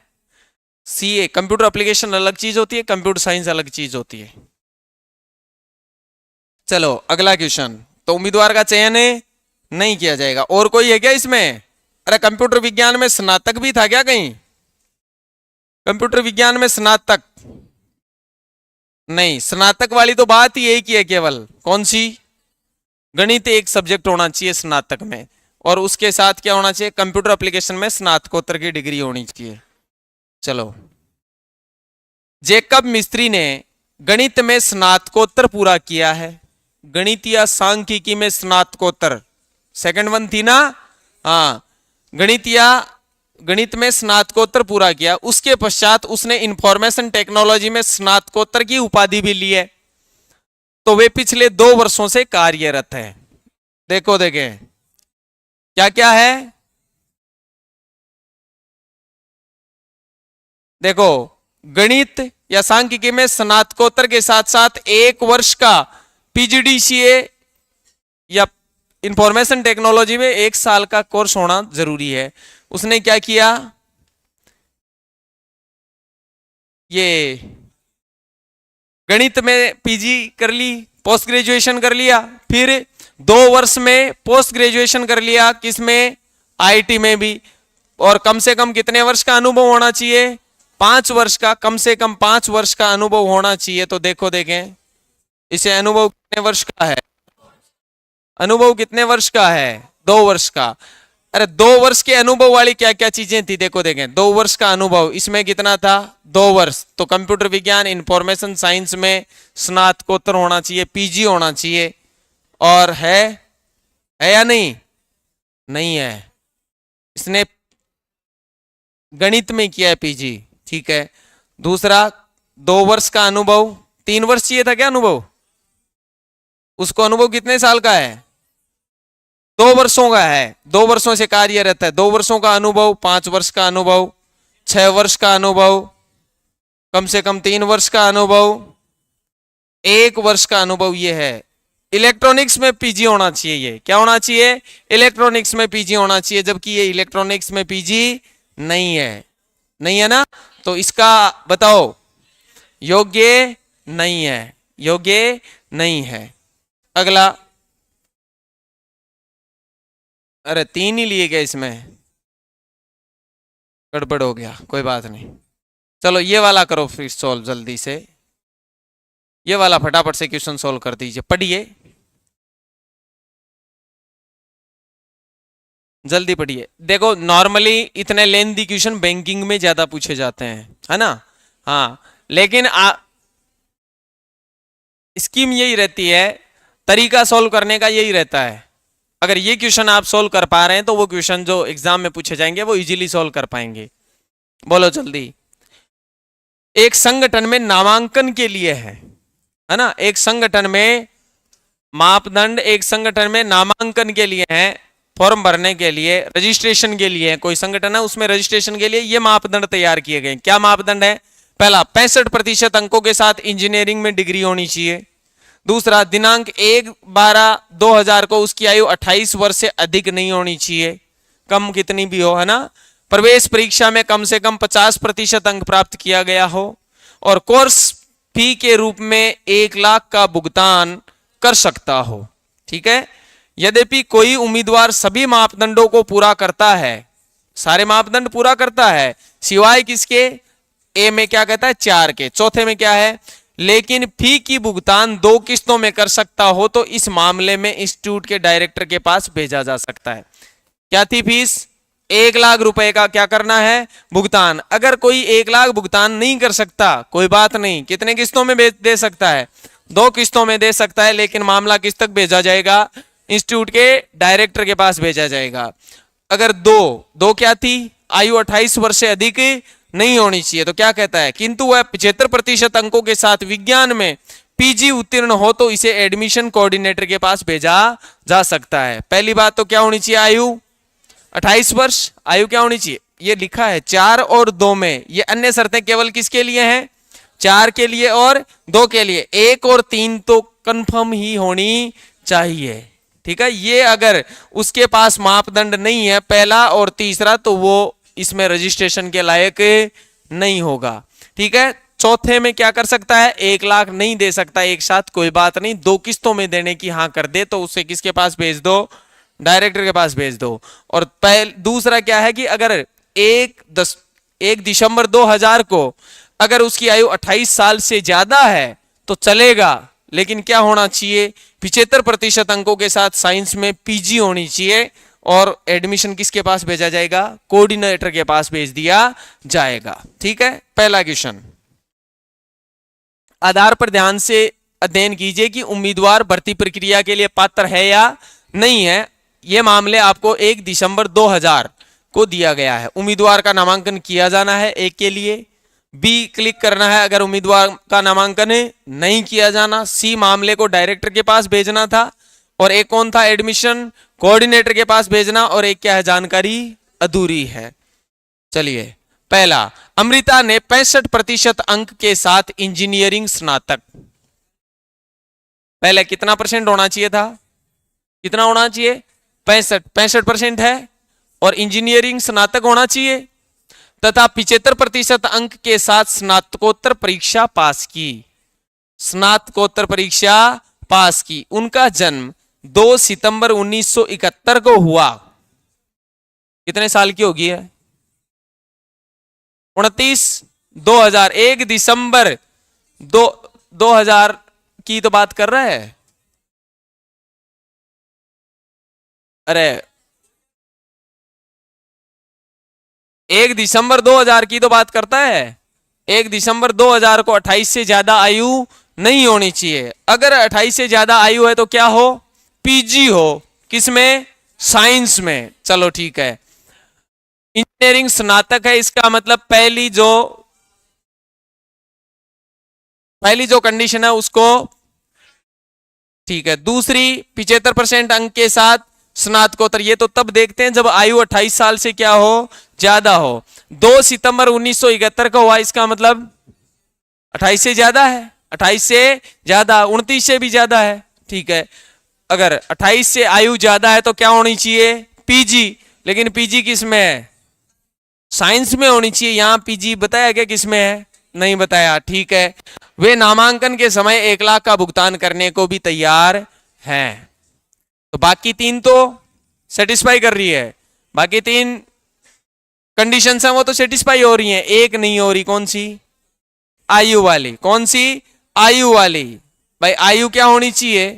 सीए कंप्यूटर एप्लीकेशन अलग चीज होती है, कंप्यूटर साइंस अलग चीज होती है। चलो अगला क्वेश्चन। तो उम्मीदवार का चयन नहीं किया जाएगा। और कोई है क्या इसमें? अरे कंप्यूटर विज्ञान में स्नातक भी था क्या कहीं? कंप्यूटर विज्ञान में स्नातक नहीं, स्नातक वाली तो बात ही एक ही है केवल। कौन सी? गणित एक सब्जेक्ट होना चाहिए स्नातक में, और उसके साथ क्या होना चाहिए? कंप्यूटर एप्लीकेशन में स्नातकोत्तर की डिग्री होनी चाहिए। चलो, जेकब मिस्त्री ने गणित में स्नातकोत्तर पूरा किया है। गणित या सांख्यिकी में स्नातकोत्तर, सेकंड वन थी ना? हाँ, गणित में स्नातकोत्तर पूरा किया। उसके पश्चात उसने इंफॉर्मेशन टेक्नोलॉजी में स्नातकोत्तर की उपाधि भी ली है। तो वे पिछले 2 वर्षों से कार्यरत है। देखो देखें क्या क्या है। देखो, गणित या सांख्यिकी में स्नातकोत्तर के साथ साथ 1 वर्ष का पीजीडीसीए या इंफॉर्मेशन टेक्नोलॉजी में 1 साल का कोर्स होना जरूरी है। उसने क्या किया? ये गणित में पीजी कर ली, पोस्ट ग्रेजुएशन कर लिया, फिर 2 वर्ष में पोस्ट ग्रेजुएशन कर लिया। किसमें? आईटी में भी। और कम से कम कितने वर्ष का अनुभव होना चाहिए? 5 वर्ष का, कम से कम 5 वर्ष का अनुभव होना चाहिए। तो देखो देखें इसे, अनुभव कितने वर्ष का है? अनुभव कितने वर्ष का है? 2 वर्ष का। अरे 2 वर्ष के अनुभव वाली क्या क्या चीजें थी? देखो देखें, 2 वर्ष का अनुभव, इसमें कितना था? 2 वर्ष। तो कंप्यूटर विज्ञान इंफॉर्मेशन साइंस में स्नातकोत्तर होना चाहिए, पीजी होना चाहिए। और है या नहीं? नहीं है, इसने गणित में किया है पीजी। ठीक है। दूसरा, 2 वर्ष का अनुभव, 3 वर्ष चाहिए था क्या अनुभव? उसको अनुभव कितने साल का है? 2 वर्षों का है। 2 वर्षों से कार्यरत है। 2 वर्षों का अनुभव, 5 वर्ष का अनुभव, 6 वर्ष का अनुभव, कम से कम 3 वर्ष का अनुभव, 1 वर्ष का अनुभव। ये है इलेक्ट्रॉनिक्स में पीजी होना चाहिए। ये क्या होना चाहिए? इलेक्ट्रॉनिक्स में पीजी होना चाहिए, जबकि ये इलेक्ट्रॉनिक्स में पीजी नहीं है। नहीं है ना? तो इसका बताओ, योग्य नहीं है, योग्य नहीं है। अगला, अरे 3 ही लिए गए, इसमें गड़बड़ हो गया, कोई बात नहीं। चलो ये वाला करो फिर सॉल्व जल्दी से, ये वाला फटाफट से क्वेश्चन सॉल्व कर दीजिए। पढ़िए, जल्दी पढ़िए। देखो नॉर्मली इतने लेंथी क्वेश्चन बैंकिंग में ज्यादा पूछे जाते हैं, है ना? हाँ, लेकिन स्कीम यही रहती है, तरीका सॉल्व करने का यही रहता है। अगर ये क्वेश्चन आप सॉल्व कर पा रहे हैं तो वो क्वेश्चन जो एग्जाम में पूछे जाएंगे वो इजीली सॉल्व कर पाएंगे। बोलो जल्दी। एक संगठन में नामांकन के लिए है ना? एक संगठन में मापदंड, एक संगठन में नामांकन के लिए है, फॉर्म भरने के लिए, रजिस्ट्रेशन के लिए है। कोई संगठन है उसमें रजिस्ट्रेशन के लिए ये मापदंड तैयार किए गए। क्या मापदंड है? पहला, 65% अंकों के साथ इंजीनियरिंग में डिग्री होनी चाहिए। दूसरा, दिनांक 1/12/2000 को उसकी आयु 28 वर्ष से अधिक नहीं होनी चाहिए, कम कितनी भी हो, है ना? प्रवेश परीक्षा में कम से कम 50% अंक प्राप्त किया गया हो, और कोर्स फी के रूप में 1 लाख का भुगतान कर सकता हो। ठीक है। यद्यपि कोई उम्मीदवार सभी मापदंडों को पूरा करता है, सारे मापदंड पूरा करता है, सिवाय किसके? ए में क्या कहता है? 4 के। चौथे में क्या है? लेकिन फी की भुगतान 2 किस्तों में कर सकता हो, तो इस मामले में इंस्टीट्यूट के डायरेक्टर के पास भेजा जा सकता है। क्या थी फीस? 1 लाख रुपए का क्या करना है? भुगतान। अगर कोई 1 लाख भुगतान नहीं कर सकता, कोई बात नहीं, कितने किस्तों में दे सकता है? 2 किस्तों में दे सकता है, लेकिन मामला किस तक भेजा जाएगा? इंस्टीट्यूट के डायरेक्टर के पास भेजा जाएगा। अगर दो क्या थी? आयु 28 वर्ष से अधिक नहीं होनी चाहिए। तो क्या कहता है, किंतु वह 75% अंकों के साथ विज्ञान में पीजी उत्तीर्ण हो तो इसे एडमिशन कोऑर्डिनेटर के पास भेजा जा सकता है। पहली बात तो क्या होनी चाहिए, आयु 28 वर्ष। आयु क्या होनी चाहिए, ये लिखा है 4 और 2 में। ये अन्य शर्तें केवल किसके लिए हैं, 4 के लिए और 2 के लिए। 1 और 3 तो कंफर्म ही होनी चाहिए, ठीक है। ये अगर उसके पास मापदंड नहीं है पहला और तीसरा, तो वो इसमें रजिस्ट्रेशन के लायक नहीं होगा, ठीक है। चौथे में क्या कर सकता है, 1 लाख नहीं दे सकता एक साथ, कोई बात नहीं, 2 किस्तों में देने की हाँ कर दे तो उसे किसके पास भेज दो, डायरेक्टर के पास भेज दो। और दूसरा क्या है कि अगर 1 दिसंबर 2000 को अगर उसकी आयु 28 साल से ज्यादा है तो चलेगा, लेकिन क्या होना चाहिए, 75% अंकों के साथ साइंस में पीजी होनी चाहिए। और एडमिशन किसके पास भेजा जाएगा, कोऑर्डिनेटर के पास भेज दिया जाएगा, ठीक है। पहला क्वेश्चन, आधार पर ध्यान से अध्ययन कीजिए कि उम्मीदवार भर्ती प्रक्रिया के लिए पात्र है या नहीं है। यह मामले आपको 1 दिसंबर 2000 को दिया गया है। उम्मीदवार का नामांकन किया जाना है 1 के लिए, बी क्लिक करना है अगर उम्मीदवार का नामांकन नहीं किया जाना, सी मामले को डायरेक्टर के पास भेजना था, और एक कौन था, एडमिशन कोऑर्डिनेटर के पास भेजना, और एक क्या है, जानकारी अधूरी है। चलिए, पहला, अमृता ने 65% अंक के साथ इंजीनियरिंग स्नातक, पहले कितना % होना चाहिए था, कितना होना चाहिए, 65% है, और इंजीनियरिंग स्नातक होना चाहिए, तथा 75% अंक के साथ स्नातकोत्तर परीक्षा पास की, स्नातकोत्तर परीक्षा पास की। उनका जन्म 2 सितंबर 1971 को हुआ। कितने साल की होगी है, 29, 2000, 1 दिसंबर 2000 की तो बात कर रहा है। अरे 1 दिसंबर 2000 की तो बात करता है। 1 दिसंबर 2000 को 28 से ज्यादा आयु नहीं होनी चाहिए। अगर 28 से ज्यादा आयु है तो क्या हो, पीजी हो, किसमें, साइंस में। चलो ठीक है, इंजीनियरिंग स्नातक है, इसका मतलब पहली जो कंडीशन है उसको, ठीक है। दूसरी 75% अंक के साथ स्नातकोत्तर, ये तो तब देखते हैं जब आयु 28 साल से क्या हो, ज्यादा हो। 2 सितंबर 1971 का हुआ, इसका मतलब 28 से ज्यादा है, 28 से ज्यादा, 29 से भी ज्यादा है, ठीक है। अगर 28 से आयु ज्यादा है तो क्या होनी चाहिए, पीजी, लेकिन पीजी किस में है, साइंस में होनी चाहिए। यहां पीजी बताया क्या किस में है, नहीं बताया, ठीक है। वे नामांकन के समय 1 लाख का भुगतान करने को भी तैयार हैं। तो बाकी 3 तो सेटिस्फाई कर रही है, बाकी 3 कंडीशंस हैं वो तो सेटिस्फाई हो रही हैं, एक नहीं हो रही, कौन सी, आयु वाली। कौन सी, आयु वाली। भाई आयु क्या होनी चाहिए,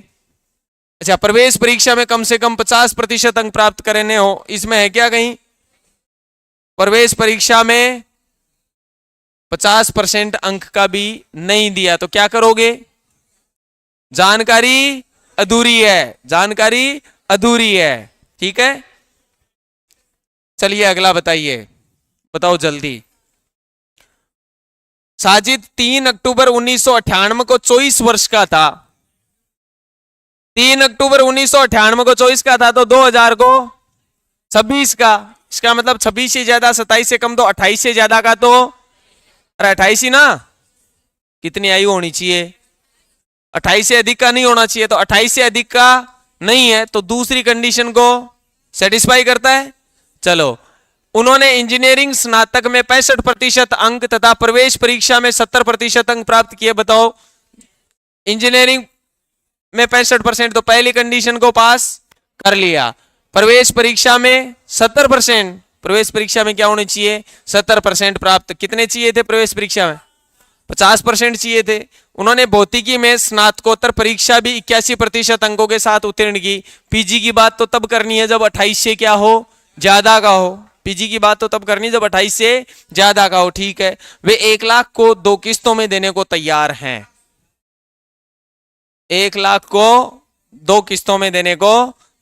अच्छा, प्रवेश परीक्षा में कम से कम 50% अंक प्राप्त करने हो, इसमें है क्या कहीं, प्रवेश परीक्षा में 50% अंक का भी नहीं दिया तो क्या करोगे, जानकारी अधूरी है, जानकारी अधूरी है, ठीक है। चलिए अगला बताइए, बताओ जल्दी। साजिद 3 अक्टूबर 1998 को 24 वर्ष का था। 3 अक्टूबर 1998 को 24 का था, तो 2000 को 26 का। इसका मतलब 26 से ज्यादा, 27 से कम, तो 28 से ज्यादा का तो, अरे 28 ही ना, कितनी आयु होनी चाहिए, 28 से अधिक का नहीं होना चाहिए, तो 28 से अधिक का नहीं है, तो दूसरी कंडीशन को सेटिस्फाई करता है। चलो, उन्होंने इंजीनियरिंग स्नातक में 65% अंक तथा प्रवेश परीक्षा में 70% अंक प्राप्त किए। बताओ, इंजीनियरिंग में 65%, तो पहली कंडीशन को पास कर लिया। प्रवेश परीक्षा में 70%, प्रवेश परीक्षा में क्या होने चाहिए, 70% प्राप्त। कितने चाहिए थे प्रवेश परीक्षा में, 50% चाहिए थे। उन्होंने भौतिकी में स्नातकोत्तर परीक्षा भी 81% अंकों के साथ उत्तीर्ण की। पीजी की बात तो तब करनी है जब 28 से क्या हो, ज्यादा का हो। पीजी की बात तो तब करनी है जब 28 से ज्यादा का हो, ठीक है। वे 1 लाख को 2 किस्तों में देने को तैयार हैं, 1 लाख को 2 किस्तों में देने को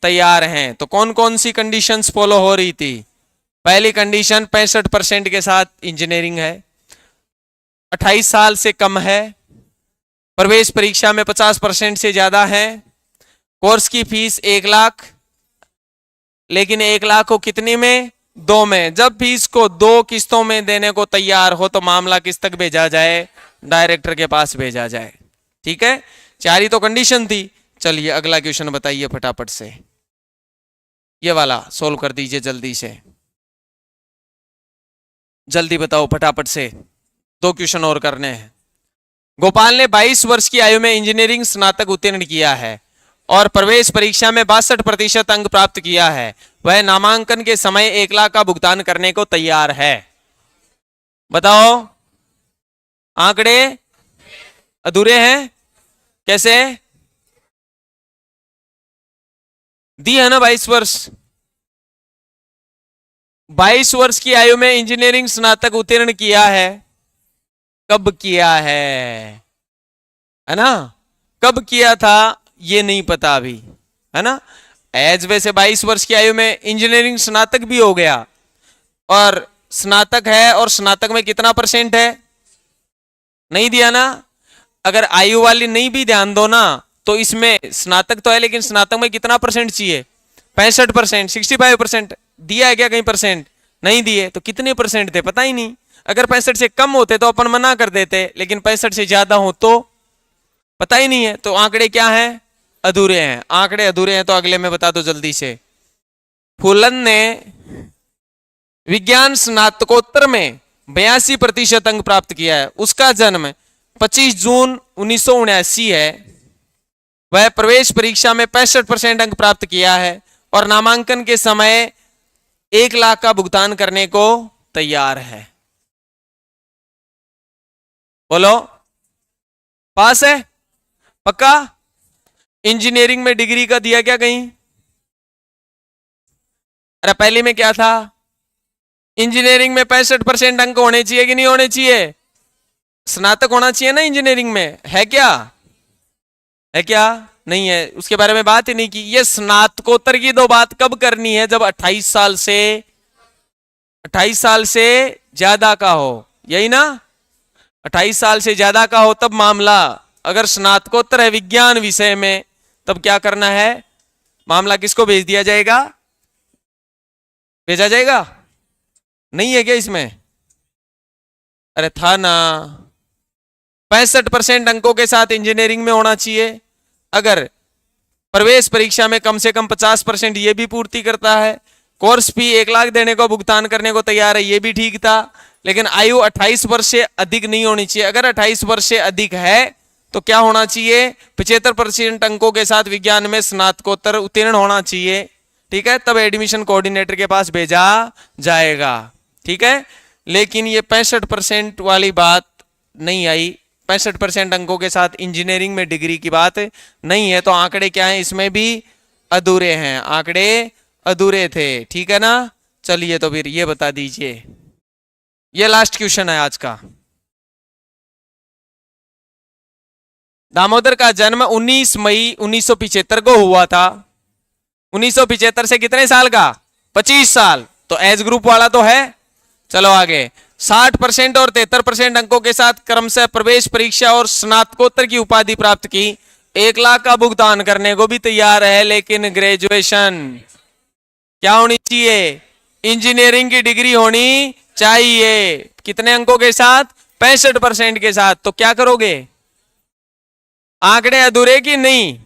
तैयार हैं। तो कौन कौन सी कंडीशंस फॉलो हो रही थी, पहली कंडीशन 65% के साथ इंजीनियरिंग है, 28 साल से कम है, प्रवेश परीक्षा में 50% से ज्यादा है, कोर्स की फीस 1 लाख, लेकिन 1 लाख को कितनी में? 2 में। जब फीस को 2 किस्तों में देने को तैयार हो तो मामला किस तक भेजा जाए? डायरेक्टर के पास भेजा जाए। ठीक है, 4 ही तो कंडीशन थी। चलिए अगला क्वेश्चन बताइए फटाफट से, ये वाला सोल्व कर दीजिए जल्दी से, जल्दी बताओ फटाफट से, 2 क्वेश्चन और करने हैं। गोपाल ने 22 वर्ष की आयु में इंजीनियरिंग स्नातक उत्तीर्ण किया है और प्रवेश परीक्षा में 62% अंक प्राप्त किया है। वह नामांकन के समय 1 लाख का भुगतान करने को तैयार है। बताओ, आंकड़े अधूरे हैं कैसे? दी है ना 22 वर्ष। 22 वर्ष की आयु में इंजीनियरिंग स्नातक उत्तीर्ण किया है। कब किया है ना? कब किया था ये नहीं पता अभी, है ना। एज वैसे 22 वर्ष की आयु में इंजीनियरिंग स्नातक भी हो गया, और स्नातक है, और स्नातक में कितना % है नहीं दिया ना। अगर आयु वाली नहीं भी ध्यान दो ना तो इसमें स्नातक तो है, लेकिन स्नातक में कितना % चाहिए? 65%, 65%। दिया है क्या कहीं %? नहीं दिए, तो कितने % थे पता ही नहीं। अगर 65 से कम होते तो अपन मना कर देते, लेकिन 65 से ज्यादा हो तो पता ही नहीं है। तो आंकड़े क्या हैं? अधूरे हैं। आंकड़े अधूरे हैं तो अगले में बता दो जल्दी से। फूलन ने विज्ञान स्नातकोत्तर में 82% अंक प्राप्त किया है। उसका जन्म 25 जून 1979 है। वह प्रवेश परीक्षा में 65% अंक प्राप्त किया है और नामांकन के समय 1 लाख का भुगतान करने को तैयार है। बोलो, पास है पक्का? इंजीनियरिंग में डिग्री का दिया क्या कहीं? अरे पहले में क्या था? इंजीनियरिंग में 65% अंक होने चाहिए कि नहीं होने चाहिए? स्नातक होना चाहिए ना इंजीनियरिंग में, है क्या? है क्या? नहीं है, उसके बारे में बात ही नहीं की। ये स्नातकोत्तर की तो बात कब करनी है? जब 28 साल से ज्यादा का हो, यही ना। 28 साल से ज्यादा का हो तब मामला। अगर स्नातकोत्तर है विज्ञान विषय में तब क्या करना है? मामला किसको भेज दिया जाएगा? भेजा जाएगा? नहीं है क्या इसमें? अरे था ना, 65% अंकों के साथ इंजीनियरिंग में होना चाहिए। अगर प्रवेश परीक्षा में कम से कम 50% ये भी पूर्ति करता है। कोर्स फी 1 लाख देने को भुगतान करने को तैयार है, ये भी ठीक था। लेकिन आयु 28 वर्ष से अधिक नहीं होनी चाहिए। अगर 28 वर्ष से अधिक है तो क्या होना चाहिए? 75% अंकों के साथ विज्ञान में स्नातकोत्तर उत्तीर्ण होना चाहिए। ठीक है, तब एडमिशन कोऑर्डिनेटर के पास भेजा जाएगा। ठीक है, लेकिन ये 65% वाली बात नहीं आई। 65% अंकों के साथ इंजीनियरिंग में डिग्री की बात नहीं है। तो आंकड़े क्या हैं? इसमें भी अधूरे हैं, आंकड़े अधूरे थे। ठीक है ना। चलिए तो फिर ये बता दीजिए, ये लास्ट क्वेश्चन है आज का। दामोदर का जन्म 19 मई 1975 को हुआ था। 1975 से कितने साल का? 25 साल। तो एज ग्रुप वाला तो है। चलो आगे। 60% और 73% अंकों के साथ क्रमशः प्रवेश परीक्षा और स्नातकोत्तर की उपाधि प्राप्त की। 1 लाख का भुगतान करने को भी तैयार है, लेकिन ग्रेजुएशन क्या होनी चाहिए? इंजीनियरिंग की डिग्री होनी चाहिए। कितने अंकों के साथ? 65% के साथ। तो क्या करोगे? आंकड़े अधूरे की नहीं?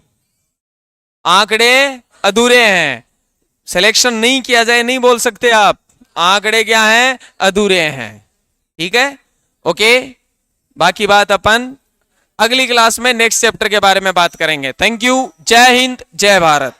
आंकड़े अधूरे हैं। सिलेक्शन नहीं किया जाए नहीं बोल सकते आप। आंकड़े क्या हैं? अधूरे हैं। ठीक है, ओके। बाकी बात अपन अगली क्लास में नेक्स्ट चैप्टर के बारे में बात करेंगे। Thank you. जय हिंद, जय भारत।